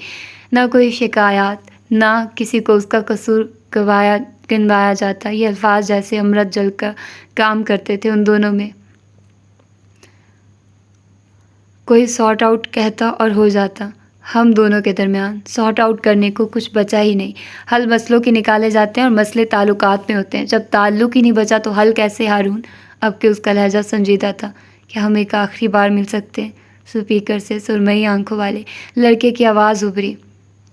نہ کوئی شکایات، نہ کسی کو اس کا قصور گنوایا جاتا۔ یہ الفاظ جیسے امرت جل کا کام کرتے تھے ان دونوں میں۔ کوئی سارٹ آؤٹ کہتا اور ہو جاتا۔ ہم دونوں کے درمیان سارٹ آؤٹ کرنے کو کچھ بچا ہی نہیں۔ حل مسئلوں کے نکالے جاتے ہیں اور مسئلے تعلقات میں ہوتے ہیں۔ جب تعلق ہی نہیں بچا تو حل کیسے ہارون؟ اب کہ اس کا لہجہ سنجیدہ تھا۔ کیا ہم ایک آخری بار مل سکتے ہیں؟ سپیکر سے سرمئی آنکھوں والے لڑکے کی آواز ابھری۔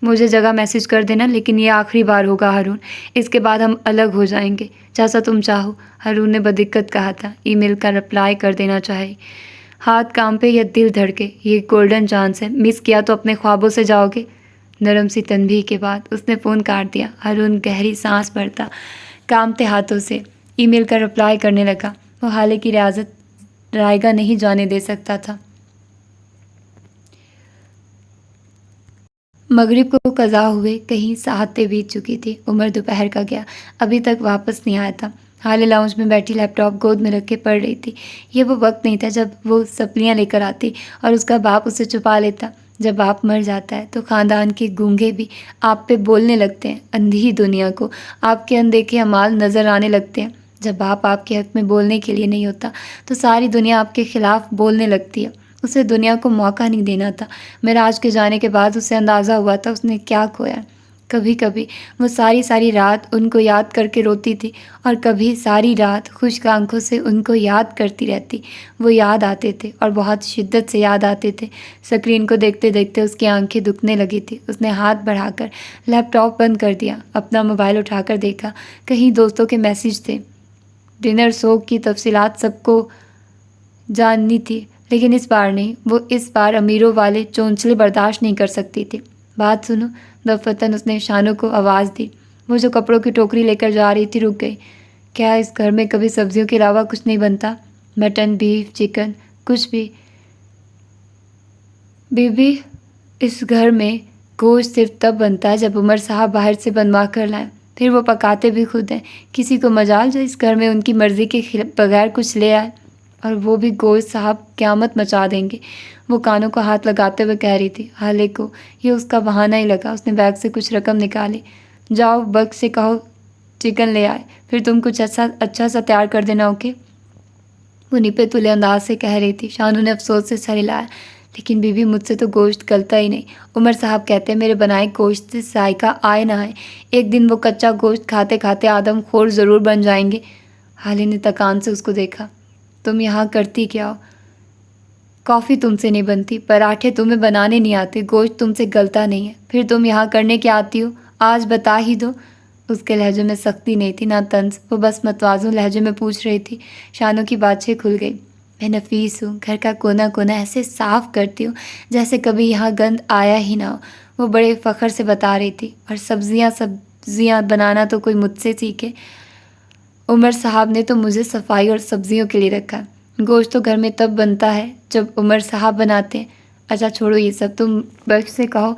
مجھے جگہ میسج کر دینا، لیکن یہ آخری بار ہوگا ہارون، اس کے بعد ہم الگ ہو جائیں گے، جیسا تم چاہو۔ ہارون نے بدقت کہا تھا۔ ای میل کا رپلائی کر دینا چاہے۔ ہاتھ کام پہ یا دل دھڑکے، یہ گولڈن چانس ہے، مس کیا تو اپنے خوابوں سے جاؤ گے۔ نرم سی تنبیہ کے بعد اس نے فون کاٹ دیا۔ ہارون گہری سانس بھرتا کامتے ہاتھوں سے ای میل کا رپلائی کرنے لگا۔ وہ حالے کی رائیگاہ نہیں جانے دے سکتا تھا۔ مغرب کو قضا ہوئے کہیں ساعتیں بیت چکی تھی۔ عمر دوپہر کا گیا، ابھی تک واپس نہیں آیا تھا۔ حالے لاؤنج میں بیٹھی لیپ ٹاپ گود میں رکھ کے پڑھ رہی تھی۔ یہ وہ وقت نہیں تھا جب وہ سپلیاں لے کر آتی اور اس کا باپ اسے چھپا لیتا۔ جب باپ مر جاتا ہے تو خاندان کے گونگے بھی آپ پہ بولنے لگتے ہیں، اندھی دنیا کو آپ کے اندیکھے اعمال نظر آنے لگتے ہیں۔ جب باپ آپ کے حق میں بولنے کے لیے نہیں ہوتا تو ساری دنیا آپ کے خلاف بولنے لگتی ہے۔ اسے دنیا کو موقع نہیں دینا تھا۔ معراج کے جانے کے بعد اسے اندازہ ہوا تھا اس نے کیا کھویا۔ کبھی کبھی وہ ساری رات ان کو یاد کر کے روتی تھی، اور کبھی ساری رات خشک آنکھوں سے ان کو یاد کرتی رہتی۔ وہ یاد آتے تھے اور بہت شدت سے یاد آتے تھے۔ اسکرین کو دیکھتے دیکھتے اس کی آنکھیں دکھنے لگی تھی۔ اس نے ہاتھ بڑھا کر لیپ ٹاپ بند کر دیا، اپنا موبائل اٹھا کر دیکھا۔ کہیں دوستوں کے میسج تھے۔ ڈنر سوگ کی تفصیلات سب کو جاننی تھی، لیکن اس بار نہیں۔ وہ اس بار امیروں والے چونچلے برداشت نہیں کر سکتی تھی۔ بات سنو۔ دفتن اس نے شانو کو آواز دی۔ وہ جو کپڑوں کی ٹوکری لے کر جا رہی تھی رک گئی۔ کیا اس گھر میں کبھی سبزیوں کے علاوہ کچھ نہیں بنتا؟ مٹن، بیف، چکن، کچھ بھی؟ بی بی، اس گھر میں گوشت صرف تب بنتا ہے جب عمر صاحب باہر سے بنوا کر لائیں، پھر وہ پکاتے بھی خود ہیں۔ کسی کو مجال جو اس گھر میں ان کی مرضی کے بغیر کچھ لے آئے، اور وہ بھی گوشت صاحب قیامت مچا دیں گے۔ وہ کانوں کو ہاتھ لگاتے ہوئے کہہ رہی تھی۔ حالے کو یہ اس کا بہانہ ہی لگا۔ اس نے بیگ سے کچھ رقم نکالی۔ جاؤ بگ سے کہو چکن لے آئے، پھر تم کچھ اچھا سا تیار کر دینا، اوکے؟ وہ نپے تلے انداز سے کہہ رہی تھی۔ شانو نے افسوس سے سر ہلایا۔ لیکن بی بی مجھ سے تو گوشت گلتا ہی نہیں۔ عمر صاحب کہتے ہیں میرے بنائے گوشت سے ذائقہ آئے نہ آئے، ایک دن وہ کچا گوشت کھاتے کھاتے آدم خور ضرور بن جائیں گے۔ حالے نے تکان سے اس کو دیکھا۔ تم یہاں کرتی کیا ہو؟ کافی تم سے نہیں بنتی، پراٹھے تمہیں بنانے نہیں آتے، گوشت تم سے گلتا نہیں ہے، پھر تم یہاں کرنے کیا آتی ہو؟ آج بتا ہی دو۔ اس کے لہجے میں سختی نہیں تھی، نہ طنز، وہ بس متوازن لہجے میں پوچھ رہی تھی۔ شانو کی باتیں کھل گئی۔ میں نفیس ہوں، گھر کا کونا کونا ایسے صاف کرتی ہوں جیسے کبھی یہاں گند آیا ہی نہ ہو، وہ بڑے فخر سے بتا رہی تھی۔ اور سبزیاں بنانا تو کوئی مجھ سے سیکھے۔ عمر صاحب نے تو مجھے صفائی اور سبزیوں کے لیے رکھا۔ گوشت تو گھر میں تب بنتا ہے جب عمر صاحب بناتے ہیں۔ اچھا چھوڑو یہ سب، تم بخش سے کہو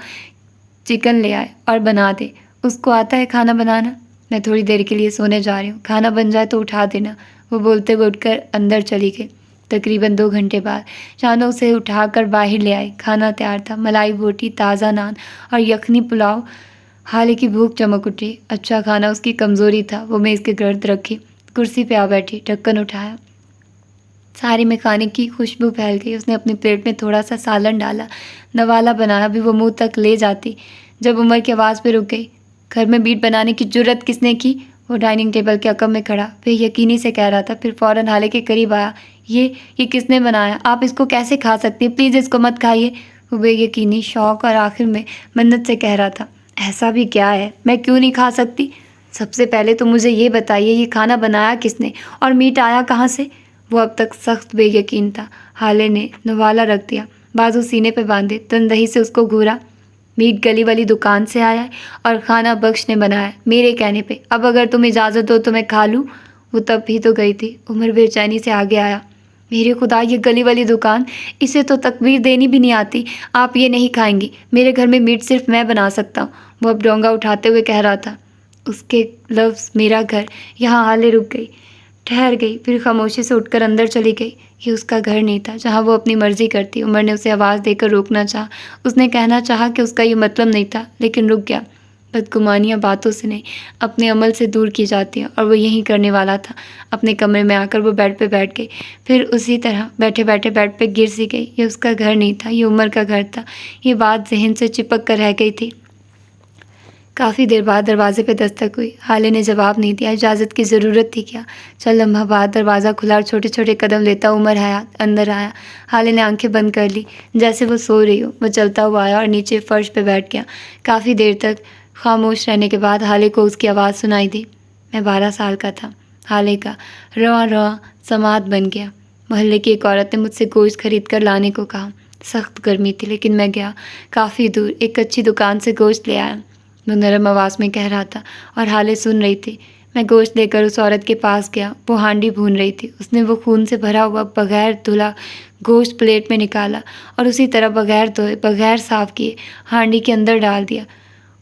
چکن لے آئے اور بنا دے۔ اس کو آتا ہے کھانا بنانا؟ میں تھوڑی دیر کے لیے سونے جا رہی ہوں، کھانا بن جائے تو اٹھا دینا۔ وہ بولتے ہوئے اٹھ کر اندر چلی گئی۔ تقریباً 2 گھنٹے بعد شانو اسے اٹھا کر باہر لے آئی۔ کھانا تیار تھا، ملائی بوٹی، تازہ نان اور یخنی پلاؤ۔ حالے کی بھوک چمک اٹھی۔ اچھا کھانا اس کی کمزوری تھا۔ وہ میز کے گرد رکھی، کرسی پہ آ بیٹھی، ڈھکن اٹھایا۔ سارے میں کھانے کی خوشبو پھیل گئی۔ اس نے اپنی پلیٹ میں تھوڑا سا سالن ڈالا، نوالا بنایا بھی وہ منہ تک لے جاتی جب عمر کی آواز پہ رک گئی۔ گھر میں میٹ بنانے کی جرت کس نے کی؟ وہ ڈائننگ ٹیبل کے عقب میں کھڑا بے یقینی سے کہہ رہا تھا، پھر فوراً حالے کے قریب آیا۔ یہ کس نے بنایا؟ آپ اس کو کیسے کھا سکتی ہیں؟ پلیز اس کو مت کھائیے۔ وہ بے یقینی، شوق اور آخر میں منت سے کہہ رہا تھا۔ ایسا بھی کیا ہے، میں کیوں نہیں کھا سکتی؟ سب سے پہلے تو مجھے یہ بتائیے یہ کھانا بنایا کس نے اور میٹ آیا کہاں سے؟ وہ اب تک سخت بے یقین تھا۔ حالے نے نوالا رکھ دیا، بازو سینے پہ باندھے، تندہی سے اس کو گھورا۔ میٹ گلی والی دکان سے آیا ہے اور کھانا بخش نے بنایا ہے میرے کہنے پہ۔ اب اگر تم اجازت ہو تو میں کھا لوں۔ وہ تب بھی تو گئی تھی۔ عمر بے چینی سے آگے آیا۔ میرے خدا، یہ گلی والی دکان، اسے تو تکبیر دینی بھی نہیں آتی۔ آپ یہ نہیں کھائیں گی، میرے گھر میں میٹ صرف میں بنا سکتا ہوں۔ وہ اب ڈونگا اٹھاتے ہوئے کہہ رہا تھا۔ اس کے لفظ میرا گھر، یہاں حالے رک گئی، ٹھہر گئی، پھر خاموشی سے اٹھ کر اندر چلی گئی۔ یہ اس کا گھر نہیں تھا جہاں وہ اپنی مرضی کرتی۔ عمر نے اسے آواز دے کر روکنا چاہا، اس نے کہنا چاہا کہ اس کا یہ مطلب نہیں تھا، لیکن رک گیا۔ بدگمانیاں باتوں سے نہیں، اپنے عمل سے دور کی جاتی ہیں، اور وہ یہی کرنے والا تھا۔ اپنے کمرے میں آ کر وہ بیڈ پہ بیٹھ گئی، پھر اسی طرح بیٹھے بیٹھے بیڈ پہ گر سی گئی۔ یہ اس کا گھر نہیں تھا، یہ عمر کا گھر تھا۔ یہ بات ذہن سے چپک کر رہ گئی تھی۔ کافی دیر بعد دروازے پہ دستک ہوئی۔ حالے نے جواب نہیں دیا۔ اجازت کی ضرورت تھی کیا؟ چند لمحہ بعد دروازہ کھلا اور چھوٹے چھوٹے قدم لیتا عمر حیات اندر آیا۔ حالے نے آنکھیں بند کر لی جیسے وہ سو رہی ہو۔ وہ چلتا ہوا آیا اور نیچے فرش پہ بیٹھ گیا۔ کافی دیر تک خاموش رہنے کے بعد حالے کو اس کی آواز سنائی دی۔ میں 12 سال کا تھا۔ حالے کا رواں رواں سماعت بن گیا۔ محلے کی ایک عورت نے مجھ سے گوشت خرید کر لانے کو کہا۔ سخت گرمی تھی لیکن میں گیا، کافی دور ایک اچھی دکان سے گوشت لے آیا، وہ نرم آواز میں کہہ رہا تھا، اور حالے سن رہی تھی۔ میں گوشت لے کر اس عورت کے پاس گیا، وہ ہانڈی بھون رہی تھی۔ اس نے وہ خون سے بھرا ہوا بغیر دھلا گوشت پلیٹ میں نکالا اور اسی طرح بغیر دھوئے بغیر صاف کیے ہانڈی کے اندر ڈال دیا۔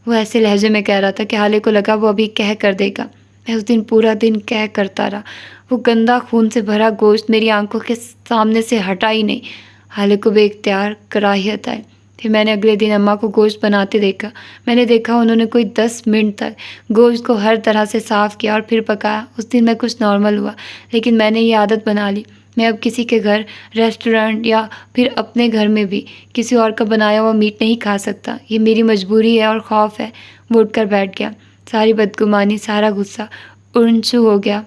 وہ ایسے لہجے میں کہہ رہا تھا کہ حالے کو لگا وہ ابھی کہہ کر دے گا۔ میں اس دن پورا دن کہہ کرتا رہا۔ وہ گندا خون سے بھرا گوشت میری آنکھوں کے سامنے سے ہٹا ہی نہیں۔ حالے کو بے اختیار کراہیت آئی۔ پھر میں نے اگلے دن اماں کو گوشت بناتے دیکھا۔ میں نے دیکھا انہوں نے کوئی 10 منٹ تک گوشت کو ہر طرح سے صاف کیا اور پھر پکایا۔ اس دن میں کچھ نارمل ہوا، لیکن میں نے یہ عادت بنا لی، میں اب کسی کے گھر، ریسٹورنٹ یا پھر اپنے گھر میں بھی کسی اور کا بنایا ہوا میٹ نہیں کھا سکتا۔ یہ میری مجبوری ہے اور خوف ہے۔ وہ اٹھ کر بیٹھ گیا۔ ساری بدگمانی، سارا غصہ اڑنچو ہو گیا۔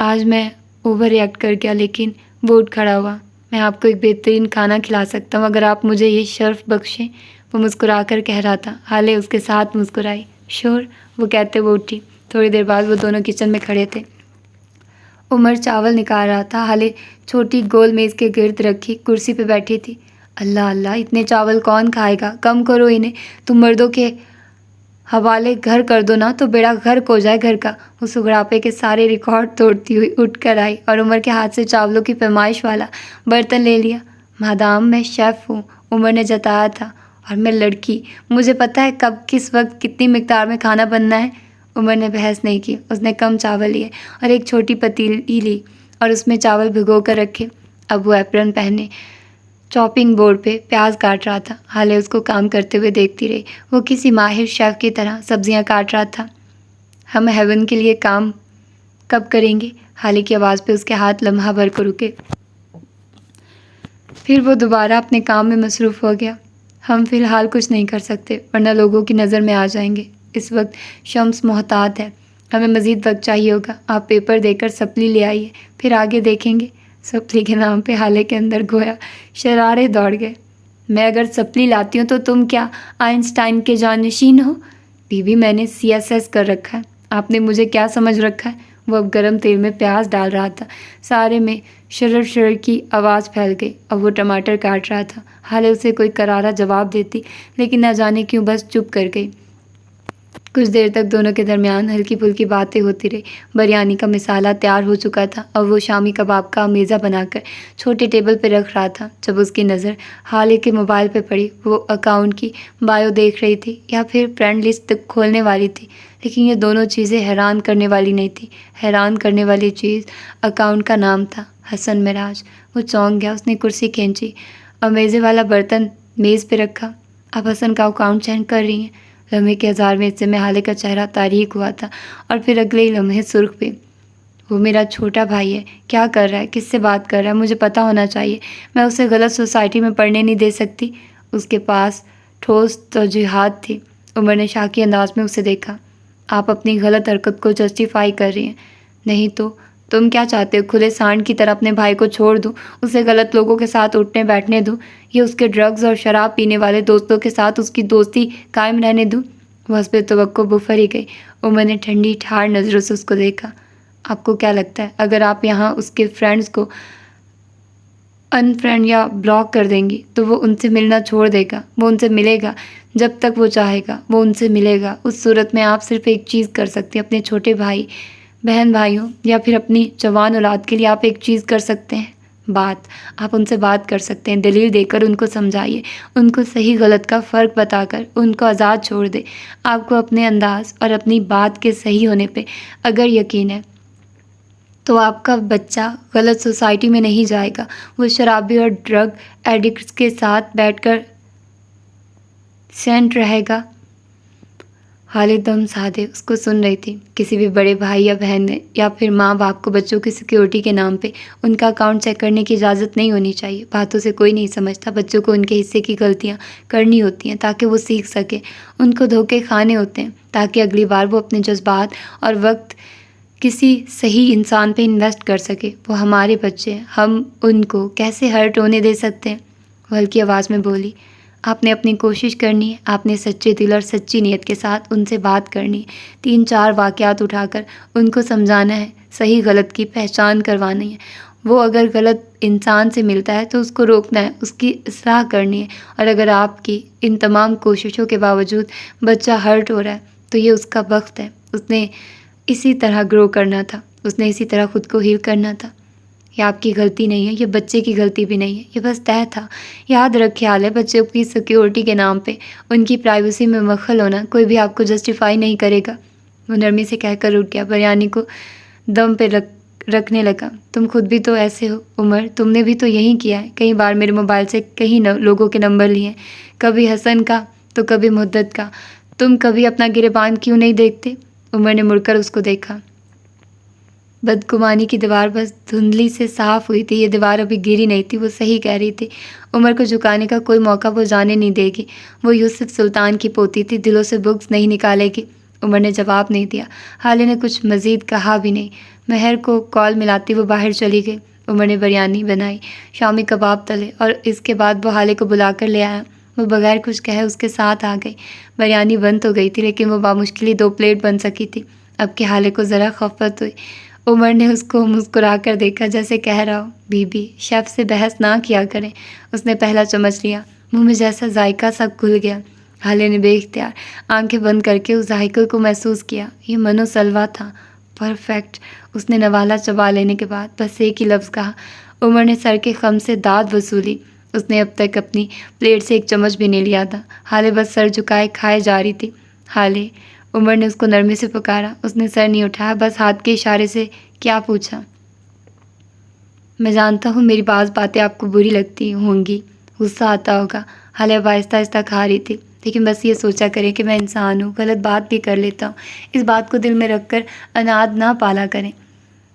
آج میں اوور ریئیکٹ کر گیا، لیکن وہ اٹھ کھڑا ہوا۔ میں آپ کو ایک بہترین کھانا کھلا سکتا ہوں اگر آپ مجھے یہ شرف بخشیں، وہ مسکرا کر کہہ رہا تھا۔ حالے اس کے ساتھ مسکرائی۔ شور، وہ کہتے وہ اٹھی۔ تھوڑی دیر بعد وہ دونوں کچن میں کھڑے تھے۔ عمر چاول نکال رہا تھا۔ حالے چھوٹی گول میز کے گرد رکھی کرسی پہ بیٹھی تھی۔ اللہ اللہ، اتنے چاول کون کھائے گا؟ کم کرو انہیں، تم مردوں کے حوالے گھر کر دو نا تو بیڑا غرق ہو جائے گھر کا۔ وہ سگڑاپے کے سارے ریکارڈ توڑتی ہوئی اٹھ کر آئی اور عمر کے ہاتھ سے چاولوں کی پیمائش والا برتن لے لیا۔ مادام، میں شیف ہوں، عمر نے جتایا تھا، اور میں لڑکی، مجھے پتہ ہے کب کس وقت کتنی مقدار میں کھانا بننا ہے۔ عمر نے بحث نہیں کی، اس نے کم چاول لیے اور ایک چھوٹی پتیلی لی اور اس میں چاول بھگو کر رکھے۔ اب وہ ایپرن پہنے چاپنگ بورڈ پہ پیاز کاٹ رہا تھا۔ حالے اس کو کام کرتے ہوئے دیکھتی رہی۔ وہ کسی ماہر شیف کی طرح سبزیاں کاٹ رہا تھا۔ ہم ہیون کے لیے کام کب کریں گے؟ حالے کی آواز پہ اس کے ہاتھ لمحہ بھر کو رکے، پھر وہ دوبارہ اپنے کام میں مصروف ہو گیا۔ ہم فی الحال کچھ نہیں کر سکتے ورنہ لوگوں کی نظر میں آ جائیں گے۔ اس وقت شمس محتاط ہے، ہمیں مزید وقت چاہیے ہوگا۔ آپ پیپر دے کر سپلی لے آئیے، پھر آگے دیکھیں گے۔ سپلی کے نام پہ حالے کے اندر گویا شرارے دوڑ گئے۔ میں اگر سپلی لاتی ہوں تو تم کیا آئنسٹائن کے جانشین ہو؟ بی میں نے CSS کر رکھا ہے، آپ نے مجھے کیا سمجھ رکھا ہے؟ وہ اب گرم تیل میں پیاز ڈال رہا تھا، سارے میں شرر شرر کی آواز پھیل گئی۔ اب وہ ٹماٹر کاٹ رہا تھا۔ حالے اسے کوئی کرارا جواب دیتی لیکن نہ جانے کیوں بس چپ کر گئی۔ کچھ دیر تک دونوں کے درمیان ہلکی پھلکی باتیں ہوتی رہی۔ بریانی کا مسالہ تیار ہو چکا تھا اور وہ شامی کباب کا میزہ بنا کر چھوٹے ٹیبل پہ رکھ رہا تھا۔ جب اس کی نظر حالے کے موبائل پہ پڑی، وہ اکاؤنٹ کی بایو دیکھ رہی تھی یا پھر فرینڈ لسٹ کھولنے والی تھی، لیکن یہ دونوں چیزیں حیران کرنے والی نہیں تھی۔ حیران کرنے والی چیز اکاؤنٹ کا نام تھا، حسن معراج۔ وہ چونک گیا، اس نے کرسی کھینچی اور میزے والا برتن میز پہ رکھا۔ آپ حسن کا اکاؤنٹ چیک کر رہی ہیں؟ لمحے کے 1000ویں حصے میں حالے کا چہرہ تاریک ہوا تھا اور پھر اگلے ہی لمحے سرخ پہ۔ وہ میرا چھوٹا بھائی ہے، کیا کر رہا ہے، کس سے بات کر رہا ہے، مجھے پتہ ہونا چاہیے۔ میں اسے غلط سوسائٹی میں پڑھنے نہیں دے سکتی۔ اس کے پاس ٹھوس توجیحات تھی۔ عمر نے شاکی انداز میں اسے دیکھا۔ آپ اپنی غلط حرکت کو جسٹیفائی کر رہی ہیں، نہیں تو تم کیا چاہتے ہو؟ کھلے سانڈ کی طرح اپنے بھائی کو چھوڑ دوں، اسے غلط لوگوں کے ساتھ اٹھنے بیٹھنے دوں، یا اس کے ڈرگز اور شراب پینے والے دوستوں کے ساتھ اس کی دوستی قائم رہنے دوں؟ وہ حسب توقع بفر ہی گئی۔ عمر نے ٹھنڈی ٹھار نظروں سے اس کو دیکھا۔ آپ کو کیا لگتا ہے اگر آپ یہاں اس کے فرینڈز کو ان فرینڈ یا بلاک کر دیں گی تو وہ ان سے ملنا چھوڑ دے گا؟ وہ ان سے ملے گا جب تک وہ چاہے گا، وہ ان سے ملے گا۔ اس صورت میں آپ صرف ایک چیز کر سکتے ہیں، اپنے چھوٹے بھائی بہن بھائیوں یا پھر اپنی جوان اولاد کے لیے آپ ایک چیز کر سکتے ہیں، آپ ان سے بات کر سکتے ہیں، دلیل دے کر ان کو سمجھائیے، ان کو صحیح غلط کا فرق بتا کر ان کو آزاد چھوڑ دے۔ آپ کو اپنے انداز اور اپنی بات کے صحیح ہونے پہ اگر یقین ہے تو آپ کا بچہ غلط سوسائٹی میں نہیں جائے گا، وہ شرابی اور ڈرگ ایڈکٹس کے ساتھ بیٹھ کر سینٹ رہے گا۔ حالے دم سادے اس کو سن رہی تھی۔ کسی بھی بڑے بھائی یا بہن نے یا پھر ماں باپ کو بچوں کی سیکیورٹی کے نام پہ ان کا اکاؤنٹ چیک کرنے کی اجازت نہیں ہونی چاہیے۔ باتوں سے کوئی نہیں سمجھتا، بچوں کو ان کے حصے کی غلطیاں کرنی ہوتی ہیں تاکہ وہ سیکھ سکے، ان کو دھوکے کھانے ہوتے ہیں تاکہ اگلی بار وہ اپنے جذبات اور وقت کسی صحیح انسان پہ انویسٹ کر سکے۔ وہ ہمارے بچے ہیں، ہم ان کو کیسے ہرٹ ہونے دے سکتے ہیں؟ وہ ہلکی آواز میں بولی۔ آپ نے اپنی کوشش کرنی ہے، آپ نے سچے دل اور سچی نیت کے ساتھ ان سے بات کرنی ہے، 3-4 واقعات اٹھا کر ان کو سمجھانا ہے، صحیح غلط کی پہچان کروانی ہے۔ وہ اگر غلط انسان سے ملتا ہے تو اس کو روکنا ہے، اس کی اصلاح کرنی ہے، اور اگر آپ کی ان تمام کوششوں کے باوجود بچہ ہرٹ ہو رہا ہے تو یہ اس کا وقت ہے۔ اس نے اسی طرح گرو کرنا تھا، اس نے اسی طرح خود کو ہیل کرنا تھا۔ یہ آپ کی غلطی نہیں ہے، یہ بچے کی غلطی بھی نہیں ہے، یہ بس طے تھا۔ یاد رکھ خیال ہے، بچوں کی سیکیورٹی کے نام پہ ان کی پرائیویسی میں مدخل ہونا کوئی بھی آپ کو جسٹیفائی نہیں کرے گا۔ وہ نرمی سے کہہ کر اٹھ گیا، بریانی کو دم پہ رکھنے لگا۔ تم خود بھی تو ایسے ہو عمر، تم نے بھی تو یہی کیا ہے، کئی بار میرے موبائل سے کئی لوگوں کے نمبر لیے ہیں، کبھی حسن کا تو کبھی مدت کا۔ تم کبھی اپنا گریبان کیوں نہیں دیکھتے؟ عمر نے مڑ کر اس کو دیکھا۔ بدگمانی کی دیوار بس دھندلی سے صاف ہوئی تھی، یہ دیوار ابھی گری نہیں تھی، وہ صحیح کہہ رہی تھی۔ عمر کو جھکانے کا کوئی موقع وہ جانے نہیں دے گی، وہ یوسف سلطان کی پوتی تھی، دلوں سے بغض نہیں نکالے گی۔ عمر نے جواب نہیں دیا، حالے نے کچھ مزید کہا بھی نہیں۔ مہر کو کال ملاتی وہ باہر چلی گئی۔ عمر نے بریانی بنائی، شامی کباب تلے اور اس کے بعد وہ حالے کو بلا کر لے آیا۔ وہ بغیر کچھ کہے اس کے ساتھ آ گئی۔ بریانی بن تو گئی تھی لیکن وہ بامشکلی 2 پلیٹ بن سکی تھی۔ اب کے حالے کو ذرا خفت ہوئی۔ عمر نے اس کو مسکرا کر دیکھا جیسے کہہ رہا ہو، بی شیف سے بحث نہ کیا کریں۔ اس نے پہلا چمچ لیا، منہ میں جیسا ذائقہ سب کھل گیا۔ حالے نے بے اختیار آنکھیں بند کر کے اس ذائقے کو محسوس کیا۔ یہ منو سلوا تھا، پرفیکٹ۔ اس نے نوالا چبا لینے کے بعد بس ایک ہی لفظ کہا۔ عمر نے سر کے خم سے داد وصولی۔ اس نے اب تک اپنی پلیٹ سے ایک چمچ بھی نہیں لیا تھا۔ ہالے بس سر جھکائے کھائے جا رہی تھی۔ ہالے، عمر نے اس کو نرمی سے پکارا۔ اس نے سر نہیں اٹھایا، بس ہاتھ کے اشارے سے کیا پوچھا؟ میں جانتا ہوں میری بعض باتیں آپ کو بری لگتی ہوں گی، غصہ آتا ہوگا۔ ہالے اب آہستہ آہستہ کھا رہی تھی، لیکن بس یہ سوچا کریں کہ میں انسان ہوں، غلط بات بھی کر لیتا ہوں۔ اس بات کو دل میں رکھ کر اناد نہ پالا کریں۔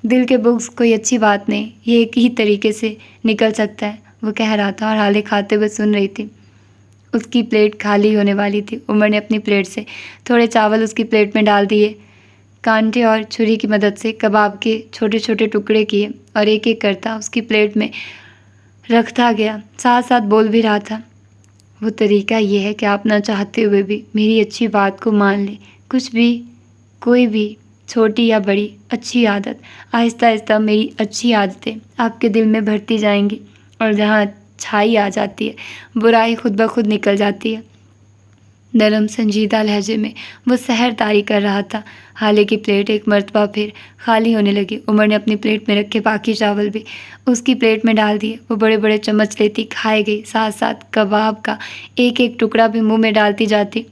دل کے بغض کوئی اچھی بات نہیں، یہ ایک ہی طریقے سے نکل سکتا ہے، وہ کہہ رہا تھا، اور ہالے کھاتے ہوئے سن رہی تھی۔ اس کی پلیٹ خالی ہونے والی تھی۔ عمر نے اپنی پلیٹ سے تھوڑے چاول اس کی پلیٹ میں ڈال دیے، کانٹے اور چھری کی مدد سے کباب کے چھوٹے چھوٹے ٹکڑے کیے اور ایک ایک کرتا اس کی پلیٹ میں رکھتا گیا، ساتھ ساتھ بول بھی رہا تھا، وہ طریقہ یہ ہے کہ آپ نہ چاہتے ہوئے بھی میری اچھی بات کو مان لیں۔ کچھ بھی، کوئی بھی، چھوٹی یا بڑی اچھی عادت، آہستہ آہستہ میری اچھی عادتیں آپ کے دل میں بھرتی جائیں گی، اور جہاں اچھائی آ جاتی ہے، برائی خود بخود نکل جاتی ہے۔ نرم سنجیدہ لہجے میں وہ سحر طاری کر رہا تھا۔ ہالے کی پلیٹ ایک مرتبہ پھر خالی ہونے لگی۔ عمر نے اپنی پلیٹ میں رکھے باقی چاول بھی اس کی پلیٹ میں ڈال دیے۔ وہ بڑے بڑے چمچ لیتی کھائے گئی، ساتھ ساتھ کباب کا ایک ایک ٹکڑا بھی منہ میں ڈالتی جاتی۔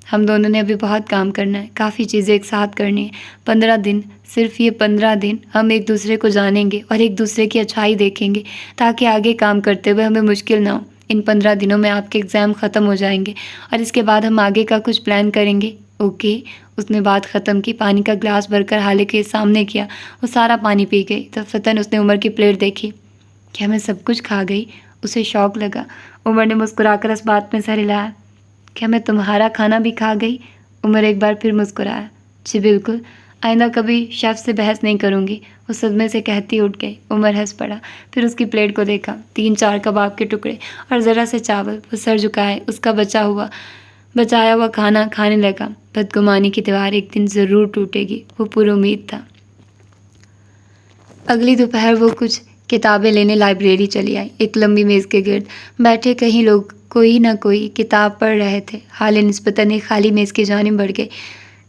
ہم دونوں نے ابھی بہت کام کرنا ہے، کافی چیزیں ایک ساتھ کرنی ہیں۔ 15 دن، صرف یہ 15 دن ہم ایک دوسرے کو جانیں گے اور ایک دوسرے کی اچھائی دیکھیں گے، تاکہ آگے کام کرتے ہوئے ہمیں مشکل نہ ہو۔ ان 15 دنوں میں آپ کے ایگزام ختم ہو جائیں گے، اور اس کے بعد ہم آگے کا کچھ پلان کریں گے، اوکے؟ اس نے بات ختم کی، پانی کا گلاس بھر کر ہالے کے سامنے کیا۔ وہ سارا پانی پی گئی۔ تفتاً اس نے عمر کی پلیٹ دیکھی۔ کیا میں سب کچھ کھا گئی؟ اسے شوق لگا۔ عمر نے مسکرا کر اس بات میں سر ہلایا۔ کیا میں تمہارا کھانا بھی کھا گئی؟ عمر ایک بار پھر مسکرایا۔ جی بالکل، آئندہ کبھی شیف سے بحث نہیں کروں گی، وہ صدمے سے کہتی اٹھ گئی۔ عمر ہنس پڑا، پھر اس کی پلیٹ کو دیکھا، 3-4 کباب کے ٹکڑے اور ذرا سے چاول۔ وہ سر جھکائے اس کا بچایا ہوا کھانا کھانے لگا۔ بدگمانی کی دیوار ایک دن ضرور ٹوٹے گی، وہ پر امید تھا۔ اگلی دوپہر وہ کچھ کتابیں لینے لائبریری چلی آئی۔ ایک لمبی میز کے گرد بیٹھے کئی لوگ کوئی نہ کوئی کتاب پڑھ رہے تھے۔ حالے نسبتاً ایک خالی میز کی جانب بڑھ گئی۔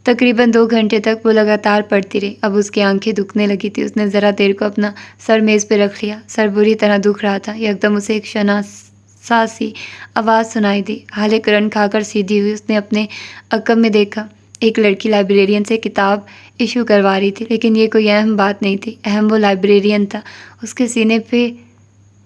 تقریباً 2 گھنٹے تک وہ لگاتار پڑھتی رہی۔ اب اس کی آنکھیں دکھنے لگی تھی۔ اس نے ذرا دیر کو اپنا سر میز پہ رکھ لیا۔ سر بری طرح دکھ رہا تھا۔ یکدم اسے ایک شناسا سی آواز سنائی دی۔ حالے کرن کھا کر سیدھی ہوئی۔ اس نے اپنے عقب میں دیکھا، ایک لڑکی لائبریرین سے کتاب ایشو کروا رہی تھی، لیکن یہ کوئی اہم بات نہیں تھی۔ اہم وہ لائبریرین تھا، اس کے سینے پہ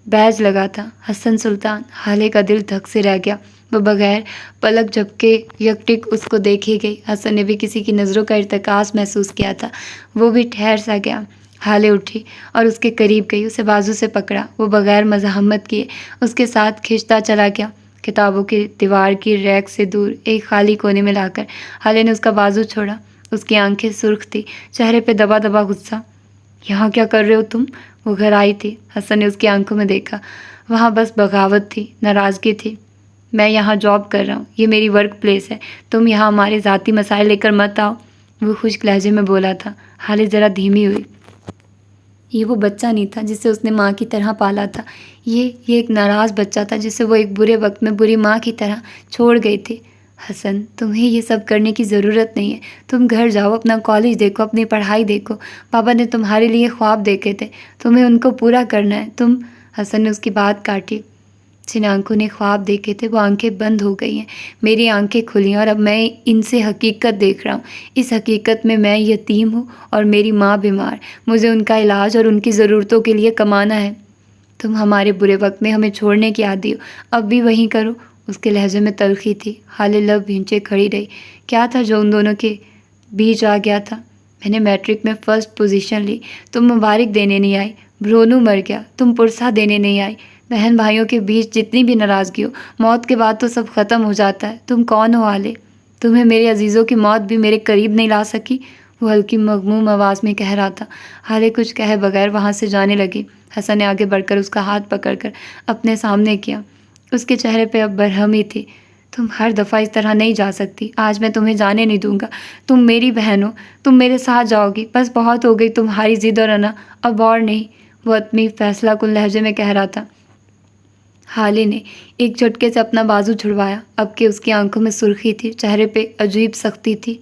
بیج لگا تھا، حسن سلطان۔ حالے کا دل دھک سے رہ گیا۔ وہ بغیر پلک جھپکے یکٹک اس کو دیکھی گئی۔ حسن نے بھی کسی کی نظروں کا ارتکاز محسوس کیا تھا، وہ بھی ٹھہر سا گیا۔ حالے اٹھی اور اس کے قریب گئی، اسے بازو سے پکڑا۔ وہ بغیر مزاحمت کیے اس کے ساتھ کھنچتا چلا گیا، کتابوں کی دیوار کی ریک سے دور ایک خالی کونے میں لا کر۔ حالے نے اس کا بازو چھوڑا۔ اس کی آنکھیں سرخ تھی، چہرے پہ دبا دبا غصہ۔ یہاں کیا کر رہے ہو تم؟ وہ گھر آئی تھی۔ حسن نے اس کی آنکھوں میں دیکھا، وہاں بس بغاوت تھی، ناراضگی تھی۔ میں یہاں جاب کر رہا ہوں، یہ میری ورک پلیس ہے، تم یہاں ہمارے ذاتی مسائل لے کر مت آؤ، وہ خشک لہجے میں بولا تھا۔ حالے ذرا دھیمی ہوئی۔ یہ وہ بچہ نہیں تھا جسے اس نے ماں کی طرح پالا تھا، یہ ایک ناراض بچہ تھا جسے وہ ایک برے وقت میں بری ماں کی طرح چھوڑ گئی تھی۔ حسن، تمہیں یہ سب کرنے کی ضرورت نہیں ہے، تم گھر جاؤ، اپنا کالج دیکھو، اپنی پڑھائی دیکھو، پاپا نے تمہارے لیے خواب دیکھے تھے، تمہیں ان کو پورا کرنا ہے۔ حسن نے اس کی بات کاٹی۔ جن آنکھوں نے خواب دیکھے تھے وہ آنکھیں بند ہو گئی ہیں، میری آنکھیں کھلی اور اب میں ان سے حقیقت دیکھ رہا ہوں۔ اس حقیقت میں میں یتیم ہوں اور میری ماں بیمار، مجھے ان کا علاج اور ان کی ضرورتوں کے لیے کمانا ہے۔ تم ہمارے برے وقت میں ہمیں چھوڑنے کی عادی ہو، اب بھی وہیں کرو۔ اس کے لہجے میں تلخی تھی۔ حالے لب بھینچے کھڑی رہی۔ کیا تھا جو ان دونوں کے بیچ آ گیا تھا؟ میں نے میٹرک میں فرسٹ پوزیشن لی، تم مبارک دینے نہیں آئی۔ برونو مر گیا، تم پرسہ دینے نہیں آئی۔ بہن بھائیوں کے بیچ جتنی بھی ناراضگی ہو، موت کے بعد تو سب ختم ہو جاتا ہے۔ تم کون ہو حالے؟ تمہیں میرے عزیزوں کی موت بھی میرے قریب نہیں لا سکی، وہ ہلکی مغموم آواز میں کہہ رہا تھا۔ حالے کچھ کہے بغیر وہاں سے جانے لگی۔ حسن نے آگے بڑھ کر اس کا ہاتھ پکڑ کر اپنے سامنے کیا۔ اس کے چہرے پہ اب برہمی تھی۔ تم ہر دفعہ اس طرح نہیں جا سکتی، آج میں تمہیں جانے نہیں دوں گا، تم میری بہن ہو، تم میرے ساتھ جاؤ گی، بس بہت ہو گئی تمہاری ضد اور انا، اب اور نہیں، وہ حتمی فیصلہ کن لہجے میں کہہ رہا تھا۔ حالے نے ایک جھٹکے سے اپنا بازو چھڑوایا، اب کہ اس کی آنکھوں میں سرخی تھی، چہرے پہ عجیب سختی تھی۔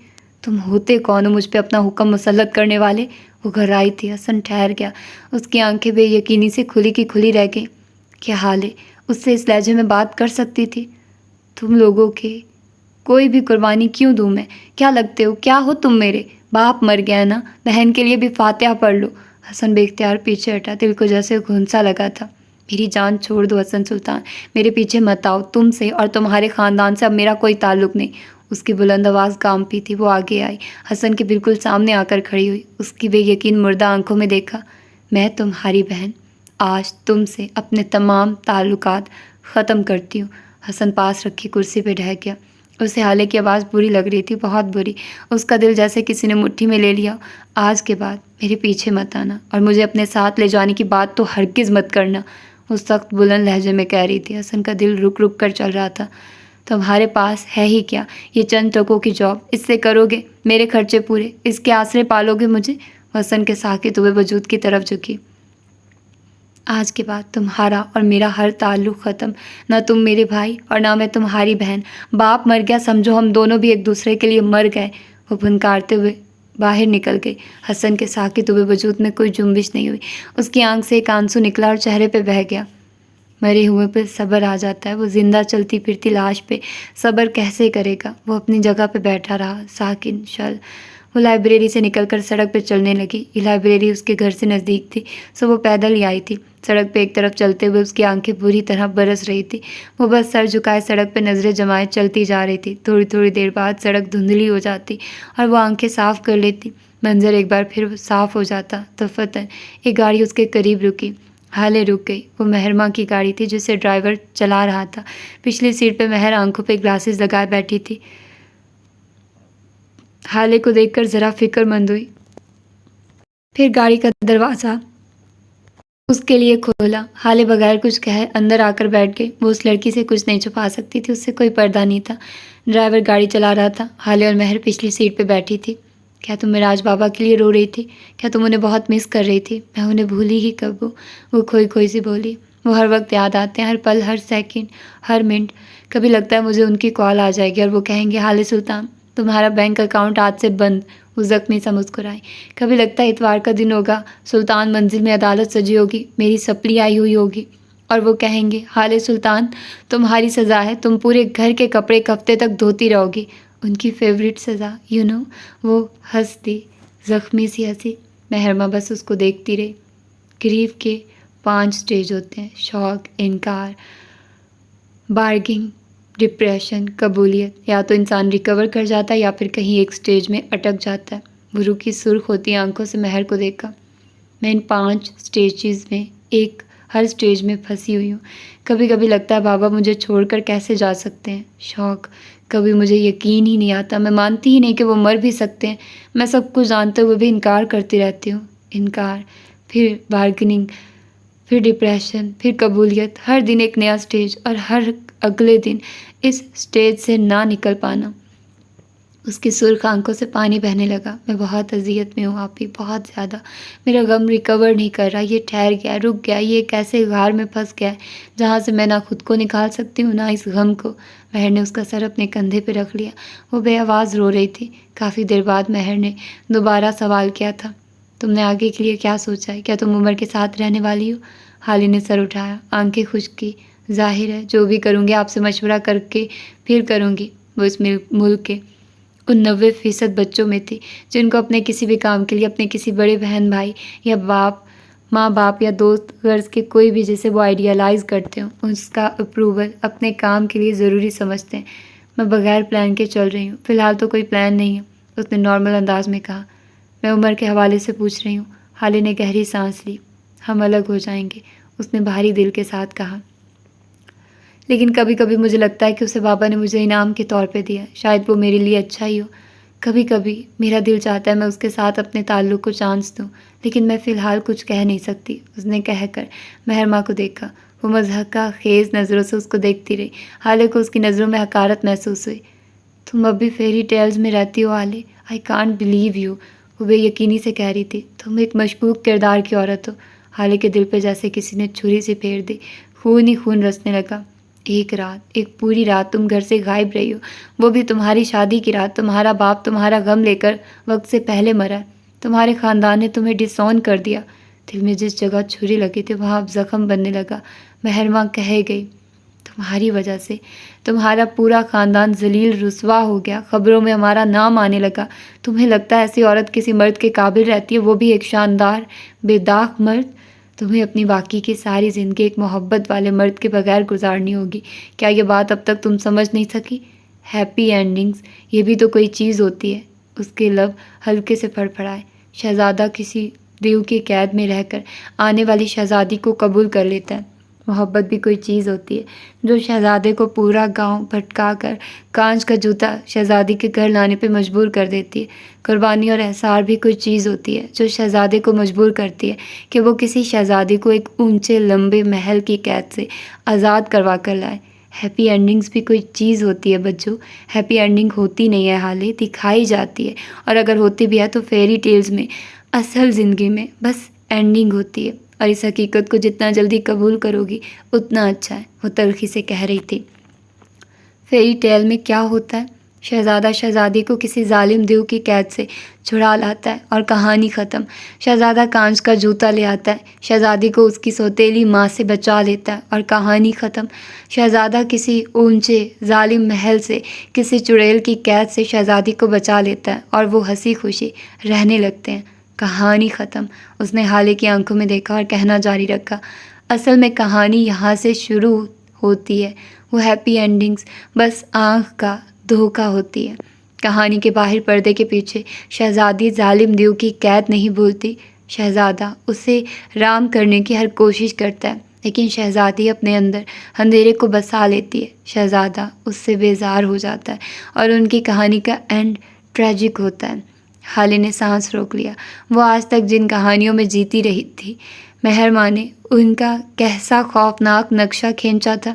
تم ہوتے کون ہو مجھ پہ اپنا حکم مسلط کرنے والے؟ وہ گھر آئی تھی۔ حسن ٹھہر گیا، اس کی آنکھیں بے یقینی سے کھلی کی کھلی رہ گئیں۔ کیا حال ہے؟ اس سے اس لہجے میں بات کر سکتی تھی. تم لوگوں کے کوئی بھی قربانی کیوں دوں میں؟ کیا لگتے ہو؟ کیا ہو تم میرے؟ باپ مر گیا نا، بہن کے لیے بھی فاتحہ پڑھ لو. حسن بے اختیار پیچھے ہٹا، دل کو جیسے گھونسا لگا تھا. میری جان چھوڑ دو حسن سلطان، میرے پیچھے مت آؤ. تم سے اور تمہارے خاندان سے اب میرا کوئی تعلق نہیں. اس کی بلند آواز کانپتی تھی. وہ آگے آئی، حسن کے بالکل سامنے آ کر کھڑی ہوئی، اس کی بے یقین مردہ آنکھوں میں دیکھا. میں تمہاری بہن آج تم سے اپنے تمام تعلقات ختم کرتی ہوں. حسن پاس رکھی کرسی پہ ڈھہ گیا. اسے حالے کی آواز بری لگ رہی تھی، بہت بری. اس کا دل جیسے کسی نے مٹھی میں لے لیا. آج کے بعد میرے پیچھے مت آنا، اور مجھے اپنے ساتھ لے جانے کی بات تو ہرگز مت کرنا. وہ سخت بلند لہجے میں کہہ رہی تھی. حسن کا دل رک رک کر چل رہا تھا. تمہارے پاس ہے ہی کیا؟ یہ چند ٹکوں کی جاب، اس سے کرو گے میرے خرچے پورے؟ اس کے آسرے پالو گے مجھے؟ حسن کے ساکت ہوئے وجود کی طرف جھکی. آج کے بعد تمہارا اور میرا ہر تعلق ختم. نہ تم میرے بھائی اور نہ میں تمہاری بہن. باپ مر گیا سمجھو ہم دونوں بھی ایک دوسرے کے لیے مر گئے. وہ پھنکارتے ہوئے باہر نکل گئی. حسن کے ساکت ہوئے وجود میں کوئی جنبش نہیں ہوئی. اس کی آنکھ سے ایک آنسو نکلا اور چہرے پہ بہہ گیا. مرے ہوئے پہ صبر آ جاتا ہے، وہ زندہ چلتی پھرتی لاش پہ صبر کیسے کرے گا؟ وہ اپنی جگہ پہ بیٹھا رہا، ساکن شل. وہ لائبریری سے نکل کر سڑک پہ چلنے لگی. یہ لائبریری اس کے گھر سے نزدیک تھی، سو وہ پیدل ہی آئی تھی. سڑک پہ ایک طرف چلتے ہوئے اس کی آنکھیں بری طرح برس رہی تھی. وہ بس سر جھکائے سڑک پہ نظریں جمائے چلتی جا رہی تھی. تھوڑی تھوڑی دیر بعد سڑک دھندلی ہو جاتی اور وہ آنکھیں صاف کر لیتی. منظر ایک بار پھر صاف ہو جاتا. دفعتاً ایک گاڑی اس کے قریب رکی. حالے رک گئی. وہ مہرماں کی گاڑی تھی جسے ڈرائیور چلا رہا تھا. پچھلی سیٹ پہ مہر آنکھوں پہ گلاسز لگائے بیٹھی تھی. حالے کو دیکھ کر ذرا فکر مند ہوئی. پھر گاڑی کا دروازہ اس کے لیے کھولا. حالے بغیر کچھ کہے اندر آ کر بیٹھ گئی. وہ اس لڑکی سے کچھ نہیں چھپا سکتی تھی، اس سے کوئی پردہ نہیں تھا. ڈرائیور گاڑی چلا رہا تھا. حالے اور مہر پچھلی سیٹ پہ بیٹھی تھی. کیا تم معراج بابا کے لیے رو رہی تھی؟ کیا تم انہیں بہت مس کر رہی تھی؟ میں انہیں بھولی ہی کب ہوں، وہ کھوئی کھوئی سی بولی. وہ ہر وقت یاد آتے ہیں، ہر پل، ہر سیکنڈ، ہر منٹ. کبھی لگتا ہے مجھے ان کی کال آ جائے گی اور وہ کہیں گے حالے سلطان تمہارا بینک اکاؤنٹ آج سے بند. وہ زخمی سا مسکرائی. کبھی لگتا ہے اتوار کا دن ہوگا، سلطان منزل میں عدالت سجی ہوگی، میری سپلی آئی ہوئی ہوگی اور وہ کہیں گے حالے سلطان تمہاری سزا ہے، تم پورے گھر کے کپڑے ایک ہفتے تک دھوتی رہو گی. ان کی فیوریٹ سزا وہ ہنس دی، زخمی سی ہنسی. مہرماں بس اس کو دیکھتی رہی. گریف کے 5 سٹیج ہوتے ہیں: شوق، انکار، بارگنگ، ڈپریشن، قبولیت. یا تو انسان ریکور کر جاتا ہے یا پھر کہیں ایک سٹیج میں اٹک جاتا ہے. وہ رکی سرخ ہوتی آنکھوں سے مہر کو دیکھا. میں ان 5 سٹیجز میں ہر سٹیج میں پھنسی ہوئی ہوں. کبھی کبھی لگتا ہے بابا مجھے چھوڑ کر کیسے جا سکتے ہیں. شوق، کبھی مجھے یقین ہی نہیں آتا، میں مانتی ہی نہیں کہ وہ مر بھی سکتے ہیں. میں سب کچھ جانتے ہوئے بھی انکار کرتی رہتی ہوں. انکار، پھر بارگننگ، پھر ڈپریشن، پھر قبولیت. ہر دن ایک نیا سٹیج اور ہر اگلے دن اس سٹیج سے نہ نکل پانا. اس کی سرخ آنکھوں سے پانی بہنے لگا. میں بہت اذیت میں ہوں آپی، بہت زیادہ. میرا غم ریکور نہیں کر رہا، یہ ٹھہر گیا، رک گیا، یہ ایک ایسے غار میں پھنس گیا ہے جہاں سے میں نہ خود کو نکال سکتی ہوں نہ اس غم کو. مہر نے اس کا سر اپنے کندھے پہ رکھ لیا. وہ بے آواز رو رہی تھی. کافی دیر بعد مہر نے دوبارہ سوال کیا تھا، تم نے آگے کے لیے کیا سوچا ہے؟ کیا تم عمر کے ساتھ رہنے والی ہو؟ حالی نے سر اٹھایا، آنکھیں خشک کی. ظاہر ہے جو بھی کروں گی آپ سے مشورہ کر کے پھر کروں گی. وہ اس ملک کے ان 90% بچوں میں تھی جن کو اپنے کسی بھی کام کے لیے اپنے کسی بڑے بہن بھائی یا ماں باپ یا دوست غرض کے کوئی بھی جسے وہ آئیڈیالائز کرتے ہوں اس کا اپروول اپنے کام کے لیے ضروری سمجھتے ہیں. میں بغیر پلان کے چل رہی ہوں. فی الحال تو کوئی پلان نہیں ہے، اس نے نارمل انداز میں کہا. میں عمر کے حوالے سے پوچھ رہی ہوں. حالی نے گہری سانس لی. ہم الگ ہو جائیں گے، اس نے بھاری دل کے ساتھ کہا. لیکن کبھی کبھی مجھے لگتا ہے کہ اسے بابا نے مجھے انعام کے طور پہ دیا. شاید وہ میرے لیے اچھا ہی ہو. کبھی کبھی میرا دل چاہتا ہے میں اس کے ساتھ اپنے تعلق کو چانس دوں، لیکن میں فی الحال کچھ کہہ نہیں سکتی. اس نے کہہ کر مہرماں کو دیکھا. وہ مضحکہ خیز نظروں سے اس کو دیکھتی رہی. حالے کو اس کی نظروں میں حقارت محسوس ہوئی. تم اب بھی فیری ٹیلز میں رہتی ہو حالے، آئی کانٹ بلیو یو. وہ بے یقینی سے کہہ رہی تھی. تم ایک مشکوک کردار کی عورت ہو. حالے کے دل پہ جیسے کسی نے چھری سے پھیر دی. خون ہی خون رسنے لگا. ایک پوری رات تم گھر سے غائب رہی ہو، وہ بھی تمہاری شادی کی رات. تمہارا باپ تمہارا غم لے کر وقت سے پہلے مرا. تمہارے خاندان نے تمہیں ڈس آن کر دیا. دل میں جس جگہ چھری لگی تھی وہاں اب زخم بننے لگا۔ مہرماں کہہ گئی، تمہاری وجہ سے تمہارا پورا خاندان ذلیل رسوا ہو گیا، خبروں میں ہمارا نام آنے لگا۔ تمہیں لگتا ہے ایسی عورت کسی مرد کے قابل رہتی ہے، وہ بھی ایک شاندار بے داغ مرد؟ تمہیں اپنی باقی کی ساری زندگی ایک محبت والے مرد کے بغیر گزارنی ہوگی۔ کیا یہ بات اب تک تم سمجھ نہیں سکی؟ ہیپی اینڈنگز یہ بھی تو کوئی چیز ہوتی ہے۔ اس کے لب ہلکے سے پھڑپھڑائے۔ شہزادہ کسی دیو کی قید میں رہ کر آنے والی شہزادی کو قبول کر لیتا ہے۔ محبت بھی کوئی چیز ہوتی ہے جو شہزادے کو پورا گاؤں بھٹکا کر کانچ کا جوتا شہزادی کے گھر لانے پہ مجبور کر دیتی ہے۔ قربانی اور احسار بھی کوئی چیز ہوتی ہے جو شہزادے کو مجبور کرتی ہے کہ وہ کسی شہزادی کو ایک اونچے لمبے محل کی قید سے آزاد کروا کر لائے۔ ہیپی اینڈنگز بھی کوئی چیز ہوتی ہے بچوں۔ ہیپی اینڈنگ ہوتی نہیں ہے حالے، دکھائی جاتی ہے، اور اگر ہوتی بھی ہے تو فیری ٹیلز میں۔ اصل زندگی میں بس اینڈنگ ہوتی ہے، اور اس حقیقت کو جتنا جلدی قبول کرو گی اتنا اچھا ہے، وہ تلخی سے کہہ رہی تھی۔ فیری ٹیل میں کیا ہوتا ہے؟ شہزادہ شہزادی کو کسی ظالم دیو کی قید سے چھڑا لاتا ہے اور کہانی ختم۔ شہزادہ کانچ کا جوتا لے آتا ہے، شہزادی کو اس کی سوتیلی ماں سے بچا لیتا ہے اور کہانی ختم۔ شہزادہ کسی اونچے ظالم محل سے، کسی چڑیل کی قید سے شہزادی کو بچا لیتا ہے اور وہ ہنسی خوشی رہنے لگتے ہیں۔ کہانی ختم۔ اس نے حالے کی آنکھوں میں دیکھا اور کہنا جاری رکھا، اصل میں کہانی یہاں سے شروع ہوتی ہے۔ وہ ہیپی اینڈنگز بس آنکھ کا دھوکہ ہوتی ہے۔ کہانی کے باہر پردے کے پیچھے شہزادی ظالم دیو کی قید نہیں بھولتی۔ شہزادہ اسے رام کرنے کی ہر کوشش کرتا ہے، لیکن شہزادی اپنے اندر اندھیرے کو بسا لیتی ہے۔ شہزادہ اس سے بیزار ہو جاتا ہے اور ان کی کہانی کا اینڈ ٹریجک ہوتا ہے۔ حالے نے سانس روک لیا۔ وہ آج تک جن کہانیوں میں جیتی رہی تھی، مہرماں نے ان کا کیسا خوفناک نقشہ کھینچا تھا،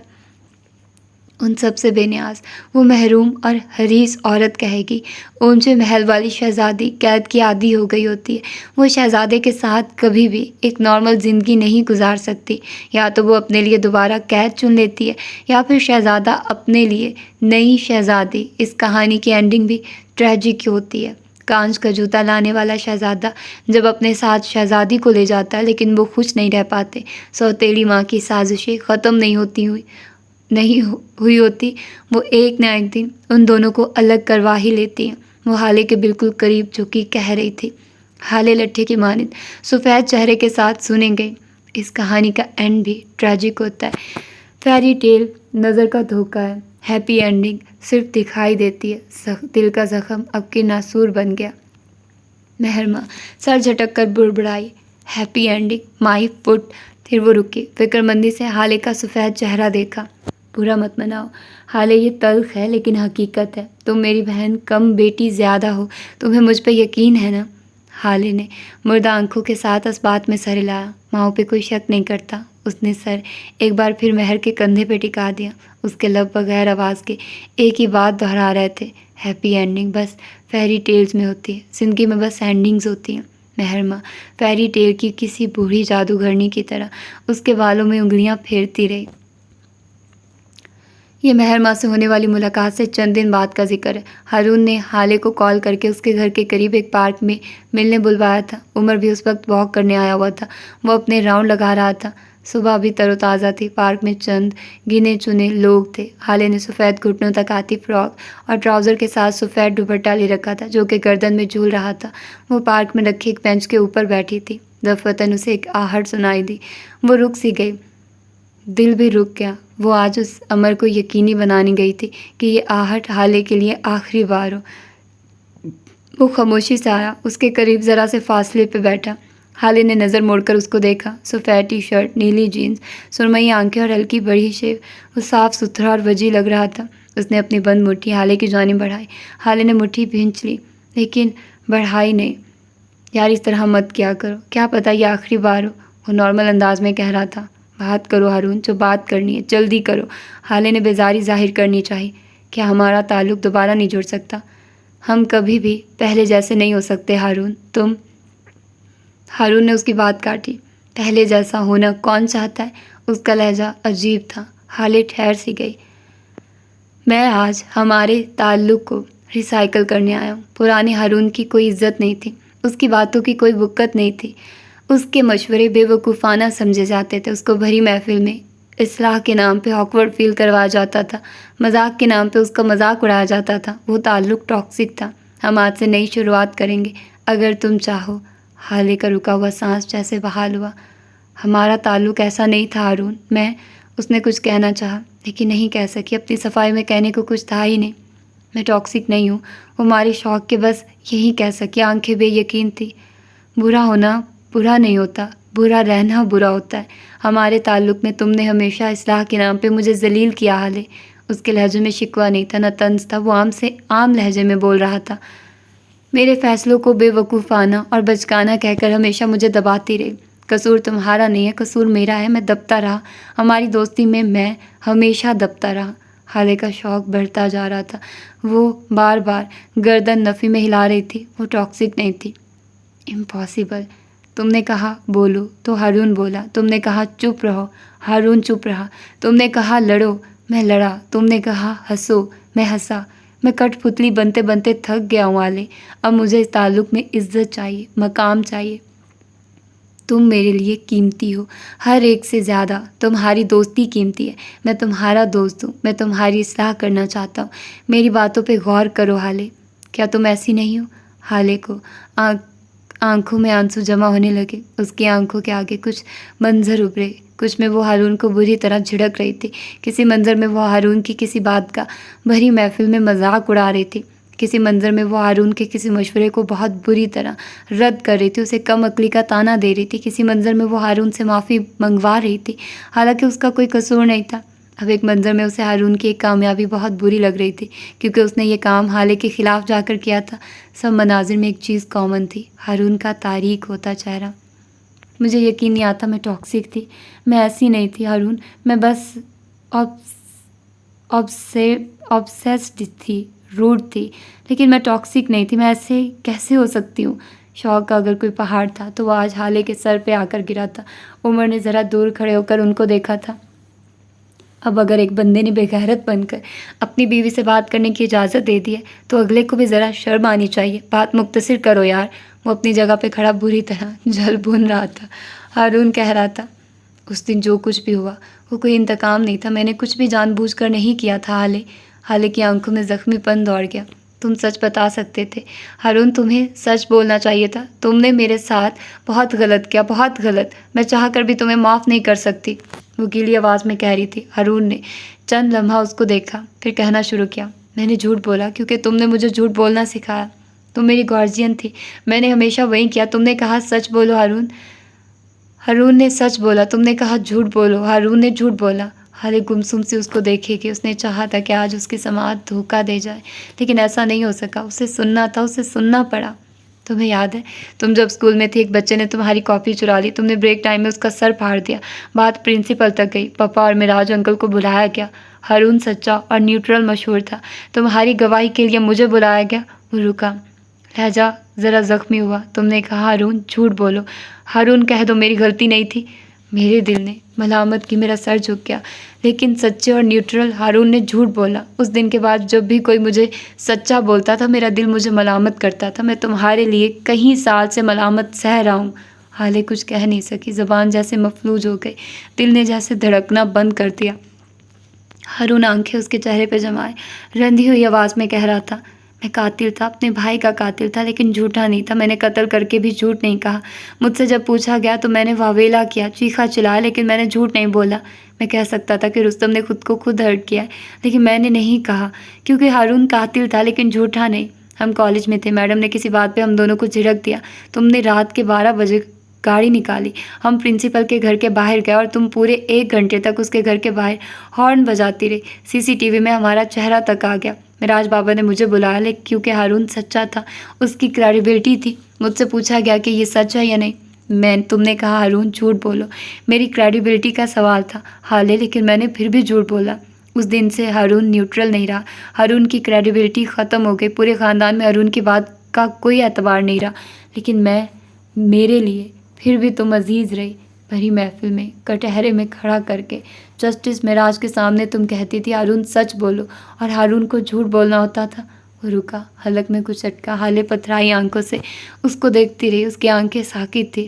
ان سب سے بے نیاز وہ محروم اور حریص عورت کہے گی۔ اونچے محل والی شہزادی قید کی عادی ہو گئی ہوتی ہے، وہ شہزادے کے ساتھ کبھی بھی ایک نارمل زندگی نہیں گزار سکتی۔ یا تو وہ اپنے لیے دوبارہ قید چن لیتی ہے، یا پھر شہزادہ اپنے لیے نئی شہزادی۔ اس کہانی کی اینڈنگ بھی ٹریجک ہوتی ہے۔ کانچ کا جوتا لانے والا شہزادہ جب اپنے ساتھ شہزادی کو لے جاتا ہے، لیکن وہ خوش نہیں رہ پاتے۔ سوتیلی ماں کی سازشیں ختم نہیں ہوئی ہوتی، وہ ایک نہ ایک دن ان دونوں کو الگ کروا ہی لیتی ہیں۔ وہ حالے کے بالکل قریب جھکی کہہ رہی تھی۔ حالے لٹھے کی مانند سفید چہرے کے ساتھ سنے گئی، اس کہانی کا اینڈ بھی ٹریجک ہوتا ہے۔ فیری ٹیل نظر کا دھوکہ ہے، ہیپی اینڈنگ صرف دکھائی دیتی ہے۔ دل کا زخم اب کی ناسور بن گیا۔ مہرماں سر جھٹک کر بڑبڑائی، ہیپی اینڈنگ مائی فٹ۔ پھر وہ رکی، فکر مندی سے حالے کا سفید چہرہ دیکھا۔ برا مت مناؤ حالے، یہ تلخ ہے لیکن حقیقت ہے۔ تم میری بہن کم بیٹی زیادہ ہو، تمہیں مجھ پہ یقین ہے نا؟ حالے نے مردہ آنکھوں کے ساتھ اس بات میں سر ہلایا۔ ماؤں پہ کوئی شک نہیں کرتا۔ اس نے سر ایک بار پھر مہر کے کندھے پہ ٹکا دیا۔ اس کے لب بغیر آواز کے ایک ہی بات دہرا رہے تھے، ہیپی اینڈنگ بس فیری ٹیلز میں ہوتی ہے، زندگی میں بس اینڈنگز ہوتی ہیں۔ مہرماں فیری ٹیل کی کسی بوڑھی جادوگرنی کی طرح اس کے بالوں میں انگلیاں پھیرتی رہی۔ یہ مہرماں سے ہونے والی ملاقات سے چند دن بعد کا ذکر ہے۔ ہارون نے حالے کو کال کر کے اس کے گھر کے قریب ایک پارک میں ملنے بلوایا تھا۔ عمر بھی اس وقت واک کرنے آیا ہوا تھا، وہ اپنے راؤنڈ لگا رہا تھا۔ صبح بھی تر و تازہ تھی، پارک میں چند گنے چنے لوگ تھے۔ حالے نے سفید گھٹنوں تک آتی فراک اور ٹراؤزر کے ساتھ سفید دوپٹہ لے رکھا تھا جو کہ گردن میں جھول رہا تھا۔ وہ پارک میں رکھے ایک بینچ کے اوپر بیٹھی تھی۔ دفعتاً اسے ایک آہٹ سنائی دی، وہ رک سی گئی، دل بھی رک گیا۔ وہ آج اس امر کو یقینی بنانے گئی تھی کہ یہ آہٹ حالے کے لیے آخری بار ہو۔ وہ خاموشی سے آیا، اس کے قریب ذرا سے فاصلے پہ بیٹھا۔ حالے نے نظر موڑ کر اس کو دیکھا۔ سفید ٹی شرٹ، نیلی جینز، سرمئی آنکھیں اور ہلکی بڑی شیو، وہ صاف ستھرا اور وجیح لگ رہا تھا۔ اس نے اپنی بند مٹھی حالے کی جانب بڑھائی۔ حالے نے مٹھی بھینچ لی لیکن بڑھائی نہیں۔ یار اس طرح مت کیا کرو، کیا پتہ یہ آخری بار ہو، وہ نارمل انداز میں کہہ رہا تھا۔ بات کرو ہارون، جو بات کرنی ہے جلدی کرو۔ حالے نے بیزاری ظاہر کرنی چاہی۔ کیا ہمارا تعلق دوبارہ نہیں جڑ سکتا؟ ہم کبھی بھی پہلے جیسے نہیں ہو سکتے ہارون۔ ہارون نے اس کی بات کاٹی۔ پہلے جیسا ہونا کون چاہتا ہے؟ اس کا لہجہ عجیب تھا۔ حالے ٹھہر سی گئی۔ میں آج ہمارے تعلق کو ریسائیکل کرنے آیا ہوں۔ پرانے ہارون کی کوئی عزت نہیں تھی، اس کی باتوں کی کوئی وقت نہیں تھی۔ اس کے مشورے بے وقوفانہ سمجھے جاتے تھے. اس کو بھری محفل میں اصلاح کے نام پہ آکورڈ فیل کروایا جاتا تھا. مذاق کے نام پہ اس کا مذاق اڑایا جاتا تھا. وہ تعلق ٹاکسک تھا. ہم آج سے نئی شروعات کریں گے اگر تم چاہو. حالے کا رکا ہوا سانس جیسے بحال ہوا. ہمارا تعلق ایسا نہیں تھا ہارون. اس نے کچھ کہنا چاہا لیکن نہیں کہہ سکی. اپنی صفائی میں کہنے کو کچھ تھا ہی نہیں. میں ٹاکسک نہیں ہوں. وہ ہماری شوق کے بس یہی کہہ سکی. آنکھیں بے یقین تھی. برا ہونا برا نہیں ہوتا، برا رہنا برا ہوتا ہے. ہمارے تعلق میں تم نے ہمیشہ اصلاح کے نام پہ مجھے ذلیل کیا. حالے اس کے لہجے میں شکوہ نہیں تھا نہ طنز تھا. وہ عام لہجے میں بول رہا تھا. میرے فیصلوں کو بے وقوفانہ اور بچکانہ کہہ کر ہمیشہ مجھے دباتی رہی. قصور تمہارا نہیں ہے، قصور میرا ہے. میں دبتا رہا. ہماری دوستی میں ہمیشہ دبتا رہا. حالے کا شوق بڑھتا جا رہا تھا. وہ بار بار گردن نفی میں ہلا رہی تھی. وہ ٹاکسک نہیں تھی. امپاسبل. تم نے کہا بولو تو ہارون بولا. تم نے کہا چپ رہو، ہارون چپ رہا. تم نے کہا لڑو، میں لڑا. تم نے کہا ہنسو، میں ہنسا. میں کٹ پتلی بنتے بنتے تھک گیا ہوں والے. اب مجھے اس تعلق میں عزت چاہیے، مقام چاہیے. تم میرے لیے قیمتی ہو، ہر ایک سے زیادہ. تمہاری دوستی قیمتی ہے. میں تمہارا دوست ہوں. میں تمہاری اصلاح کرنا چاہتا ہوں. میری باتوں پہ غور کرو حالے. کیا تم ایسی نہیں ہو؟ حالے کو آنکھوں میں آنسو جمع ہونے لگے. اس کی آنکھوں کے آگے کچھ منظر ابھرے. کچھ میں وہ ہارون کو بری طرح جھڑک رہی تھی. کسی منظر میں وہ ہارون کی کسی بات کا بھری محفل میں مذاق اڑا رہی تھی. کسی منظر میں وہ ہارون کے کسی مشورے کو بہت بری طرح رد کر رہی تھی. اسے کم عقلی کا طعنہ دے رہی تھی. کسی منظر میں وہ ہارون سے معافی منگوا رہی تھی حالانکہ اس کا کوئی قصور نہیں تھا. اب ایک منظر میں اسے ہارون کی ایک کامیابی بہت بری لگ رہی تھی کیونکہ اس نے یہ کام حالے کے خلاف جا کر کیا تھا. سب مناظر میں ایک چیز کامن تھی، ہارون کا تاریک ہوتا چہرہ. مجھے یقین نہیں آتا میں ٹاکسک تھی. میں ایسی نہیں تھی ہارون. میں بس آبسیسڈ تھی، روڈ تھی. لیکن میں ٹاکسک نہیں تھی. میں ایسے کیسے ہو سکتی ہوں؟ شوق کا اگر کوئی پہاڑ تھا تو وہ آج حالے کے سر پہ آ کر گرا تھا. عمر نے ذرا دور کھڑے ہو کر ان کو دیکھا تھا. اب اگر ایک بندے نے بے غیرت بن کر اپنی بیوی سے بات کرنے کی اجازت دے دی ہے تو اگلے کو بھی ذرا شرم آنی چاہیے. بات مختصر کرو یار. وہ اپنی جگہ پہ کھڑا بری طرح جل بھن رہا تھا. ہارون کہہ رہا تھا اس دن جو کچھ بھی ہوا وہ کوئی انتقام نہیں تھا. میں نے کچھ بھی جان بوجھ کر نہیں کیا تھا. حالے کی آنکھوں میں زخمی پن دوڑ گیا. تم سچ بتا سکتے تھے ہارون. تمہیں سچ بولنا چاہیے تھا. تم نے میرے ساتھ بہت غلط کیا، بہت غلط. میں چاہ کر بھی تمہیں معاف نہیں کر سکتی. وہ گیلی آواز میں کہہ رہی تھی. ہارون نے چند لمحہ اس کو دیکھا پھر کہنا شروع کیا. میں نے جھوٹ بولا کیونکہ تم نے مجھے جھوٹ بولنا سکھایا. تم میری گارجین تھی. میں نے ہمیشہ وہی کیا. تم نے کہا سچ بولو ہارون. ہارون نے سچ بولا. تم نے کہا جھوٹ بولو. ہارون نے جھوٹ بولا. حالے گمسم سے اس کو دیکھے کہ اس نے چاہا تھا کہ آج اس کی سماعت دھوکہ دے جائے لیکن ایسا نہیں ہو سکا. اسے سننا تھا، اسے سننا پڑا. تمہیں یاد ہے تم جب اسکول میں تھی ایک بچے نے تمہاری کاپی چرا لی. تم نے بریک ٹائم میں اس کا سر پھاڑ دیا. بات پرنسپل تک گئی. پاپا اور معراج انکل کو بلایا گیا. ہارون سچا اور نیوٹرل مشہور تھا. تمہاری گواہی کے لیے مجھے بلایا گیا. وہ رکا. لہجہ ذرا زخمی ہوا. تم نے کہا ہارون جھوٹ بولو. ہارون کہہ دو میری غلطی نہیں تھی. میرے دل نے ملامت کی. میرا سر جھک گیا. لیکن سچے اور نیوٹرل ہارون نے جھوٹ بولا. اس دن کے بعد جب بھی کوئی مجھے سچا بولتا تھا میرا دل مجھے ملامت کرتا تھا. میں تمہارے لیے کئی سال سے ملامت سہ رہا ہوں. حالے کچھ کہہ نہیں سکی. زبان جیسے مفلوج ہو گئی. دل نے جیسے دھڑکنا بند کر دیا. ہارون آنکھیں اس کے چہرے پہ جمائے رندھی ہوئی آواز میں کہہ رہا تھا میں قاتل تھا، اپنے بھائی کا قاتل تھا لیکن جھوٹا نہیں تھا. میں نے قتل کر کے بھی جھوٹ نہیں کہا. مجھ سے جب پوچھا گیا تو میں نے واویلا کیا، چیخا چلایا لیکن میں نے جھوٹ نہیں بولا. میں کہہ سکتا تھا کہ رستم نے خود کو خود ہرٹ کیا ہے لیکن میں نے نہیں کہا کیونکہ ہارون قاتل تھا لیکن جھوٹا نہیں. ہم کالج میں تھے. میڈم نے کسی بات پہ ہم دونوں کو جھڑک دیا. تم نے رات کے 12 بجے گاڑی نکالی. ہم پرنسپل کے گھر کے باہر گئے اور تم پورے 1 گھنٹے تک اس کے گھر کے باہر ہارن بجاتی رہی. CCTV میں ہمارا چہرہ تک آ گیا. معراج بابا نے مجھے بلایا لیکن کیونکہ ہارون سچا تھا، اس کی کریڈیبلٹی تھی. مجھ سے پوچھا گیا کہ یہ سچ ہے یا نہیں. تم نے کہا ہارون جھوٹ بولو. میری کریڈیبلٹی کا سوال تھا حالے لیکن میں نے پھر بھی جھوٹ بولا. اس دن سے ہارون نیوٹرل نہیں رہا. ہارون کی کریڈیبلٹی ختم ہو گئی. پورے خاندان میں ہارون کی بات کا کوئی اعتبار نہیں رہا. لیکن میرے لیے پھر بھی تم عزیز رہی. بھری محفل میں کٹہرے میں کھڑا کر کے جسٹس معراج کے سامنے تم کہتی تھی ہارون سچ بولو اور ہارون کو جھوٹ بولنا ہوتا تھا. وہ رکا. حلق میں کچھ اٹکا. حالے پتھرائی آنکھوں سے اس کو دیکھتی رہی. اس کی آنکھیں ساکت تھی.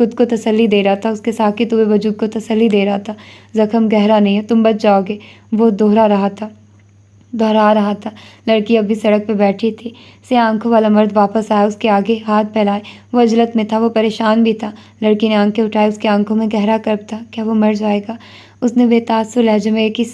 خود کو تسلی دے رہا تھا، اس کے ساکت ہوئے وجود کو تسلی دے رہا تھا۔ زخم گہرا نہیں ہے، تم بچ جاؤ گے، وہ دہرا رہا تھا۔ لڑکی اب بھی سڑک پہ بیٹھی تھی۔ سیاہ آنکھوں والا مرد واپس آیا، اس کے آگے ہاتھ پھیلائے۔ وہ عجلت میں تھا، وہ پریشان بھی تھا۔ لڑکی نے آنکھیں اٹھائی، اس کی آنکھوں میں گہرا کرب تھا۔ کیا وہ مر جائے گا؟ اس نے بے تاثر لہجے میں ایک ہی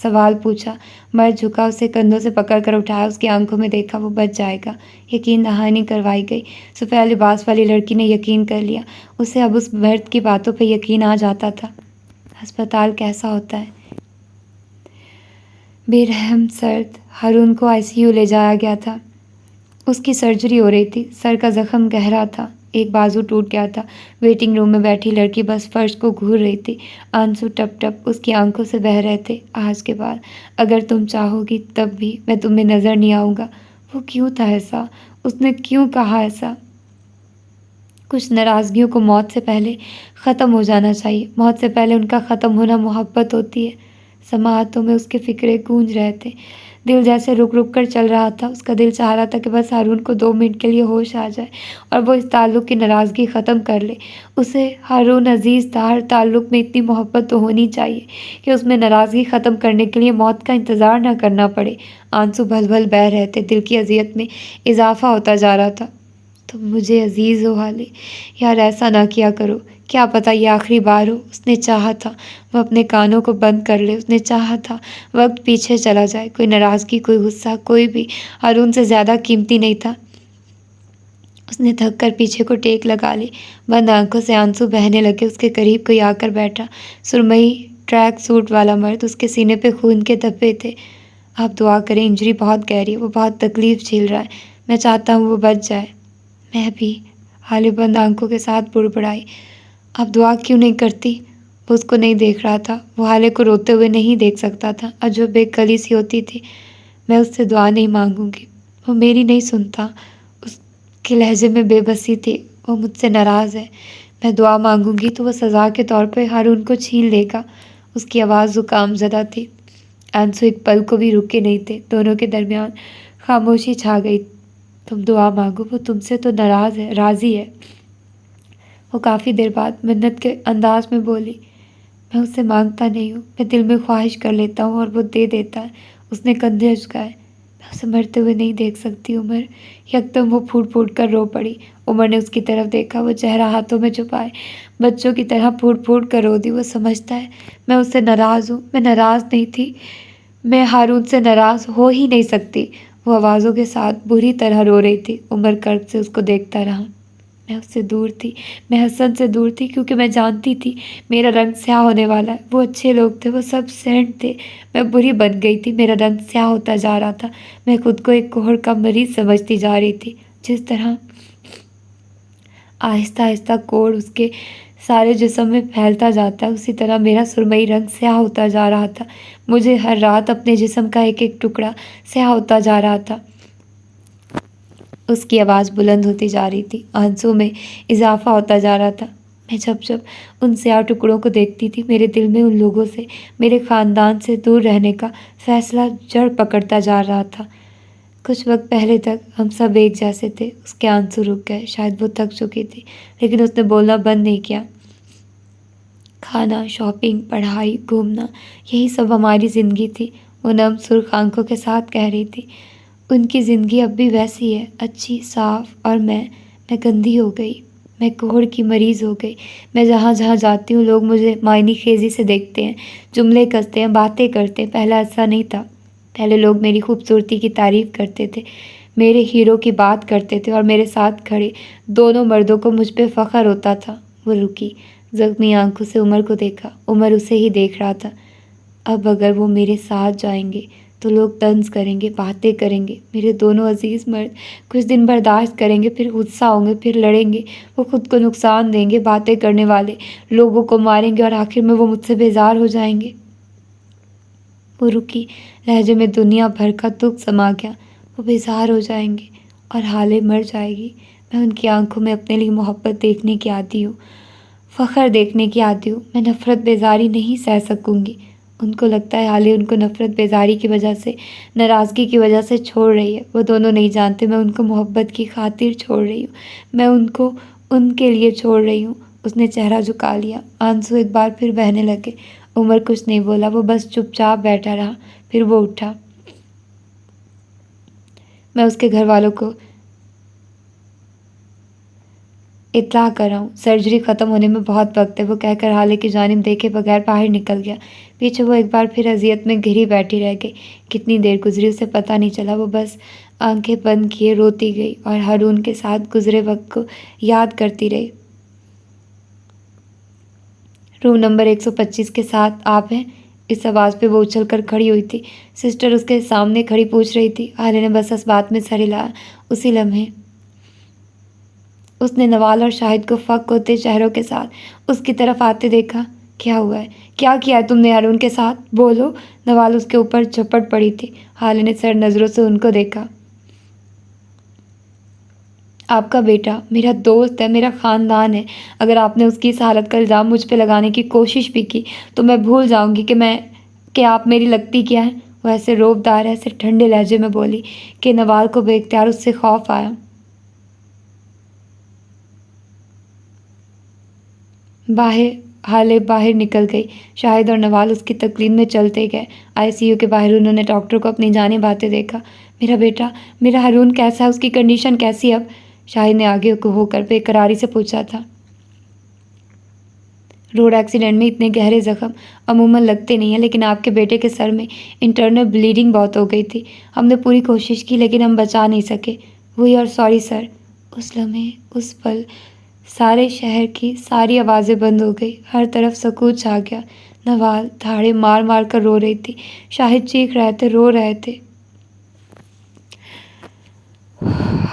سوال پوچھا۔ مرد جھکا، اسے کندھوں سے پکڑ کر اٹھایا، اس کی آنکھوں میں دیکھا۔ وہ بچ جائے گا، یقین دہانی کروائی گئی۔ سفید لباس والی لڑکی نے یقین کر لیا۔ اسے اب اس مرد کی باتوں پہ یقین آ جاتا تھا۔ ہسپتال کیسا ہوتا ہے؟ بے رحم، سرد۔ ہارون کو ICU لے جایا گیا تھا۔ اس کی سرجری ہو رہی تھی، سر کا زخم گہرا تھا، ایک بازو ٹوٹ گیا تھا۔ ویٹنگ روم میں بیٹھی لڑکی بس فرش کو گھور رہی تھی، آنسو ٹپ ٹپ اس کی آنکھوں سے بہہ رہے تھے۔ آج کے بعد اگر تم چاہو گی تب بھی میں تمہیں نظر نہیں آؤں گا۔ وہ کیوں تھا ایسا؟ اس نے کیوں کہا ایسا؟ کچھ ناراضگیوں کو موت سے پہلے ختم ہو جانا چاہیے، موت سے پہلے ان کا ختم ہونا محبت ہوتی ہے۔ سماعتوں میں اس کے فکرے گونج رہے تھے، دل جیسے رک رک کر چل رہا تھا۔ اس کا دل چاہ رہا تھا کہ بس ہارون کو 2 منٹ کے لیے ہوش آ جائے اور وہ اس تعلق کی ناراضگی ختم کر لے۔ اسے ہارون عزیز تھا، ہر تعلق میں اتنی محبت تو ہونی چاہیے کہ اس میں ناراضگی ختم کرنے کے لیے موت کا انتظار نہ کرنا پڑے۔ آنسو بھل بھل بہہ رہے تھے، دل کی اذیت میں اضافہ ہوتا جا رہا تھا۔ تم مجھے عزیز ہو حالے، یار ایسا نہ کیا کرو، کیا پتہ یہ آخری بار ہو۔ اس نے چاہا تھا وہ اپنے کانوں کو بند کر لے، اس نے چاہا تھا وقت پیچھے چلا جائے، کوئی ناراضگی، کوئی غصہ، کوئی بھی ہارون سے زیادہ قیمتی نہیں تھا۔ اس نے تھک کر پیچھے کو ٹیک لگا لی، بند آنکھوں سے آنسو بہنے لگے۔ اس کے قریب کوئی آ کر بیٹھا، سرمئی ٹریک سوٹ والا مرد، اس کے سینے پہ خون کے دھبے تھے۔ آپ دعا کریں، انجری بہت گہری ہے، وہ بہت تکلیف جھیل رہا ہے، میں چاہتا ہوں وہ بچ جائے۔ میں بھی، حالے بند آنکھوں کے ساتھ بڑبڑائی۔ آپ دعا کیوں نہیں کرتی؟ وہ اس کو نہیں دیکھ رہا تھا، وہ حالے کو روتے ہوئے نہیں دیکھ سکتا تھا۔ عجب بے کلی سی ہوتی تھی۔ میں اس سے دعا نہیں مانگوں گی، وہ میری نہیں سنتا۔ اس کے لہجے میں بے بسی تھی، وہ مجھ سے ناراض ہے۔ میں دعا مانگوں گی تو وہ سزا کے طور پہ ہارون کو چھین لے گا۔ اس کی آواز زکام زدہ تھی، آنسو ایک پل کو بھی رکے نہیں تھے۔ دونوں کے درمیان خاموشی چھا گئی۔ تم دعا مانگو، وہ تم سے تو ناراض ہے، راضی ہے۔ وہ کافی دیر بعد منت کے انداز میں بولی، میں اس سے مانگتا نہیں ہوں، میں دل میں خواہش کر لیتا ہوں اور وہ دے دیتا ہے۔ اس نے کندھے اچکائے۔ میں اسے مرتے ہوئے نہیں دیکھ سکتی عمر۔ یکدم وہ پھوٹ پھوٹ کر رو پڑی۔ عمر نے اس کی طرف دیکھا، وہ چہرہ ہاتھوں میں چھپائے بچوں کی طرح پھوٹ پھوٹ کر رو دی۔ وہ سمجھتا ہے میں اس سے ناراض ہوں، میں ناراض نہیں تھی، میں ہارون سے ناراض ہو ہی نہیں سکتی۔ وہ آوازوں کے ساتھ بری طرح رو رہی تھی۔ عمر کرب سے اس کو دیکھتا رہا۔ میں اس سے دور تھی، میں حسن سے دور تھی، کیونکہ میں جانتی تھی میرا رنگ سیاہ ہونے والا ہے۔ وہ اچھے لوگ تھے، وہ سب سینٹ تھے، میں بری بن گئی تھی، میرا رنگ سیاہ ہوتا جا رہا تھا۔ میں خود کو ایک کوہر کا مریض سمجھتی جا رہی تھی۔ جس طرح آہستہ آہستہ کوڑ اس کے سارے جسم میں پھیلتا جاتا ہے، اسی طرح میرا سرمئی رنگ سیاہ ہوتا جا رہا تھا۔ مجھے ہر رات اپنے جسم کا ایک ایک ٹکڑا سیاہ ہوتا جا رہا تھا۔ اس کی آواز بلند ہوتی جا رہی تھی، آنسو میں اضافہ ہوتا جا رہا تھا۔ میں جب جب ان سیاہ ٹکڑوں کو دیکھتی تھی، میرے دل میں ان لوگوں سے، میرے خاندان سے دور رہنے کا فیصلہ جڑ پکڑتا جا رہا تھا۔ کچھ وقت پہلے تک ہم سب ایک جیسے تھے۔ اس کے آنسو رک گئے، شاید وہ تھک چکی تھی، لیکن اس نے بولنا بند نہیں کیا۔ کھانا، شاپنگ، پڑھائی، گھومنا، یہی سب ہماری زندگی تھی، وہ نم سرخ آنکھوں کے ساتھ کہہ رہی تھی۔ ان کی زندگی اب بھی ویسی ہے، اچھی، صاف، اور میں گندی ہو گئی، میں کوہڑ کی مریض ہو گئی۔ میں جہاں جہاں جاتی ہوں لوگ مجھے معنی خیزی سے دیکھتے ہیں، جملے کستے ہیں، باتیں کرتے ہیں۔ پہلے ایسا نہیں تھا، پہلے لوگ میری خوبصورتی کی تعریف کرتے تھے، میرے ہیرو کی بات کرتے تھے اور میرے ساتھ کھڑے دونوں مردوں کو مجھ پہ فخر ہوتا تھا۔ وہ رکی، زخمی آنکھوں سے عمر کو دیکھا، عمر اسے ہی دیکھ رہا تھا۔ اب اگر وہ میرے ساتھ جائیں گے تو لوگ طنز کریں گے، باتیں کریں گے۔ میرے دونوں عزیز مرد کچھ دن برداشت کریں گے، پھر غصہ ہوں گے، پھر لڑیں گے، وہ خود کو نقصان دیں گے، باتیں کرنے والے لوگوں کو ماریں گے اور آخر میں وہ مجھ سے بیزار ہو جائیں گے۔ وہ رکی، لہجے میں دنیا بھر کا دکھ سما گیا۔ وہ بیزار ہو جائیں گے اور حالے مر جائے گی۔ میں ان کی آنکھوں میں اپنے لیے محبت دیکھنے کی عادی ہوں، فخر دیکھنے کی عادی ہوں۔ میں نفرت بیزاری نہیں سہ سکوں گی۔ ان کو لگتا ہے حالے ان کو نفرت بیزاری کی وجہ سے، ناراضگی کی وجہ سے چھوڑ رہی ہے۔ وہ دونوں نہیں جانتے میں ان کو محبت کی خاطر چھوڑ رہی ہوں، میں ان کو ان کے لیے چھوڑ رہی ہوں۔ اس نے چہرہ جھکا لیا۔ آنسو ایک بار پھر بہنے لگے۔ عمر کچھ نہیں بولا، وہ بس چپ چاپ بیٹھا رہا۔ پھر وہ اٹھا۔ میں اس کے گھر والوں کو اطلاع کر رہا ہوں، سرجری ختم ہونے میں بہت وقت ہے، وہ کہہ کر حالے کی جانب دیکھے بغیر باہر نکل گیا۔ پیچھے وہ ایک بار پھر اذیت میں گھری بیٹھی رہ گئی۔ کتنی دیر گزری اسے پتہ نہیں چلا، وہ بس آنکھیں بند کیے روتی گئی اور ہارون کے ساتھ گزرے وقت کو یاد کرتی رہی۔ روم نمبر 125 کے ساتھ آپ ہیں؟ اس آواز پہ وہ اچھل کر کھڑی ہوئی تھی۔ سسٹر اس کے سامنے کھڑی پوچھ رہی تھی۔ حالے نے بس اس بات میں سر ہلایا۔ اسی لمحے اس نے نوال اور شاہد کو فک ہوتے چہروں کے ساتھ اس کی طرف آتے دیکھا۔ کیا ہوا ہے؟ کیا کیا ہے تم نے ہارون کے ساتھ؟ بولو۔ نوال اس کے اوپر جھپٹ پڑی تھی۔ حالے نے سر نظروں سے ان کو دیکھا۔ آپ کا بیٹا میرا دوست ہے، میرا خاندان ہے۔ اگر آپ نے اس کی اس حالت کا الزام مجھ پہ لگانے کی کوشش بھی کی تو میں بھول جاؤں گی کہ آپ میری لگتی کیا ہیں۔ وہ ایسے روبدار ایسے ٹھنڈے لہجے میں بولی کہ نوال کو بے اختیار اس سے خوف آیا۔ حالے باہر نکل گئی۔ شاہد اور نوال اس کی تقلید میں چلتے گئے۔ ICU کے باہر انہوں نے ڈاکٹر کو اپنی جانب آتے دیکھا۔ میرا بیٹا، میرا ہارون کیسا ہے؟ اس کی کنڈیشن کیسی ہے اب؟ شاہد نے آگے کو ہو کر بے قراری سے پوچھا تھا۔ روڈ ایکسیڈنٹ میں اتنے گہرے زخم عموماً لگتے نہیں ہیں، لیکن آپ کے بیٹے کے سر میں انٹرنل بلیڈنگ بہت ہو گئی تھی۔ ہم نے پوری کوشش کی لیکن ہم بچا نہیں سکے۔ We are sorry sir. اس لمحے، اس پل، سارے شہر کی ساری آوازیں بند ہو گئی۔ ہر طرف سکوت چھا گیا۔ نوال دھاڑے مار مار کر رو رہی تھی۔ شاہد چیخ رہے تھے، رو رہے تھے۔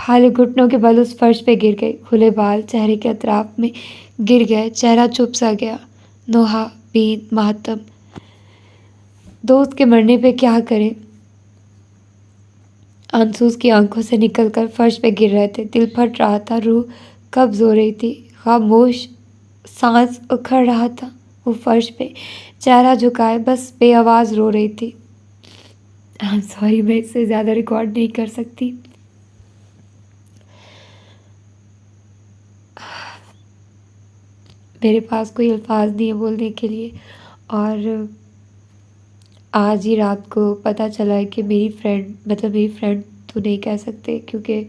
حالے گھٹنوں کے بل اس فرش پہ گر گئے۔ کھلے بال چہرے کے اطراف میں گر گئے، چہرہ چپ سا گیا۔ نوحہ بین ماتم، دوست کے مرنے پہ کیا کریں؟ آنسو اس کی آنکھوں سے نکل کر فرش پہ گر رہے تھے۔ دل پھٹ رہا تھا، روح قبض ہو رہی تھی، خاموش سانس اکھڑ رہا تھا۔ وہ فرش پہ چہرہ جھکائے بس بے آواز رو رہی تھی۔ سوری، میں اس سے زیادہ ریکارڈ نہیں کر سکتی۔ میرے پاس کوئی الفاظ نہیں ہے بولنے کے لیے۔ اور آج ہی رات کو پتہ چلا ہے کہ میری فرینڈ تو نہیں کہہ سکتے کیونکہ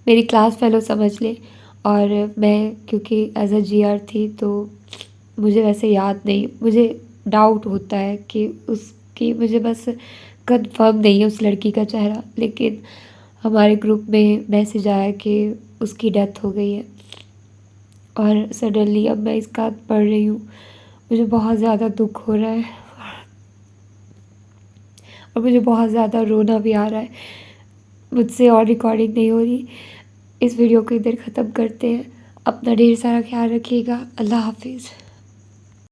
میری کلاس فیلو سمجھ لے، اور میں کیونکہ ایز اے GR تھی تو مجھے ویسے یاد نہیں، مجھے ڈاؤٹ ہوتا ہے کہ اس کی، مجھے بس کنفرم نہیں ہے اس لڑکی کا چہرہ، لیکن ہمارے گروپ میں میسج آیا کہ اس کی ڈیتھ ہو گئی ہے۔ اور سڈنلی اب میں اس کا پڑھ رہی ہوں، مجھے بہت زیادہ دکھ ہو رہا ہے اور مجھے بہت زیادہ رونا بھی آ رہا ہے۔ مجھ سے اور ریکارڈنگ نہیں ہو رہی۔ اس ویڈیو کو ادھر ختم کرتے ہیں۔ اپنا ڈھیر سارا خیال رکھیے گا۔ اللہ حافظ۔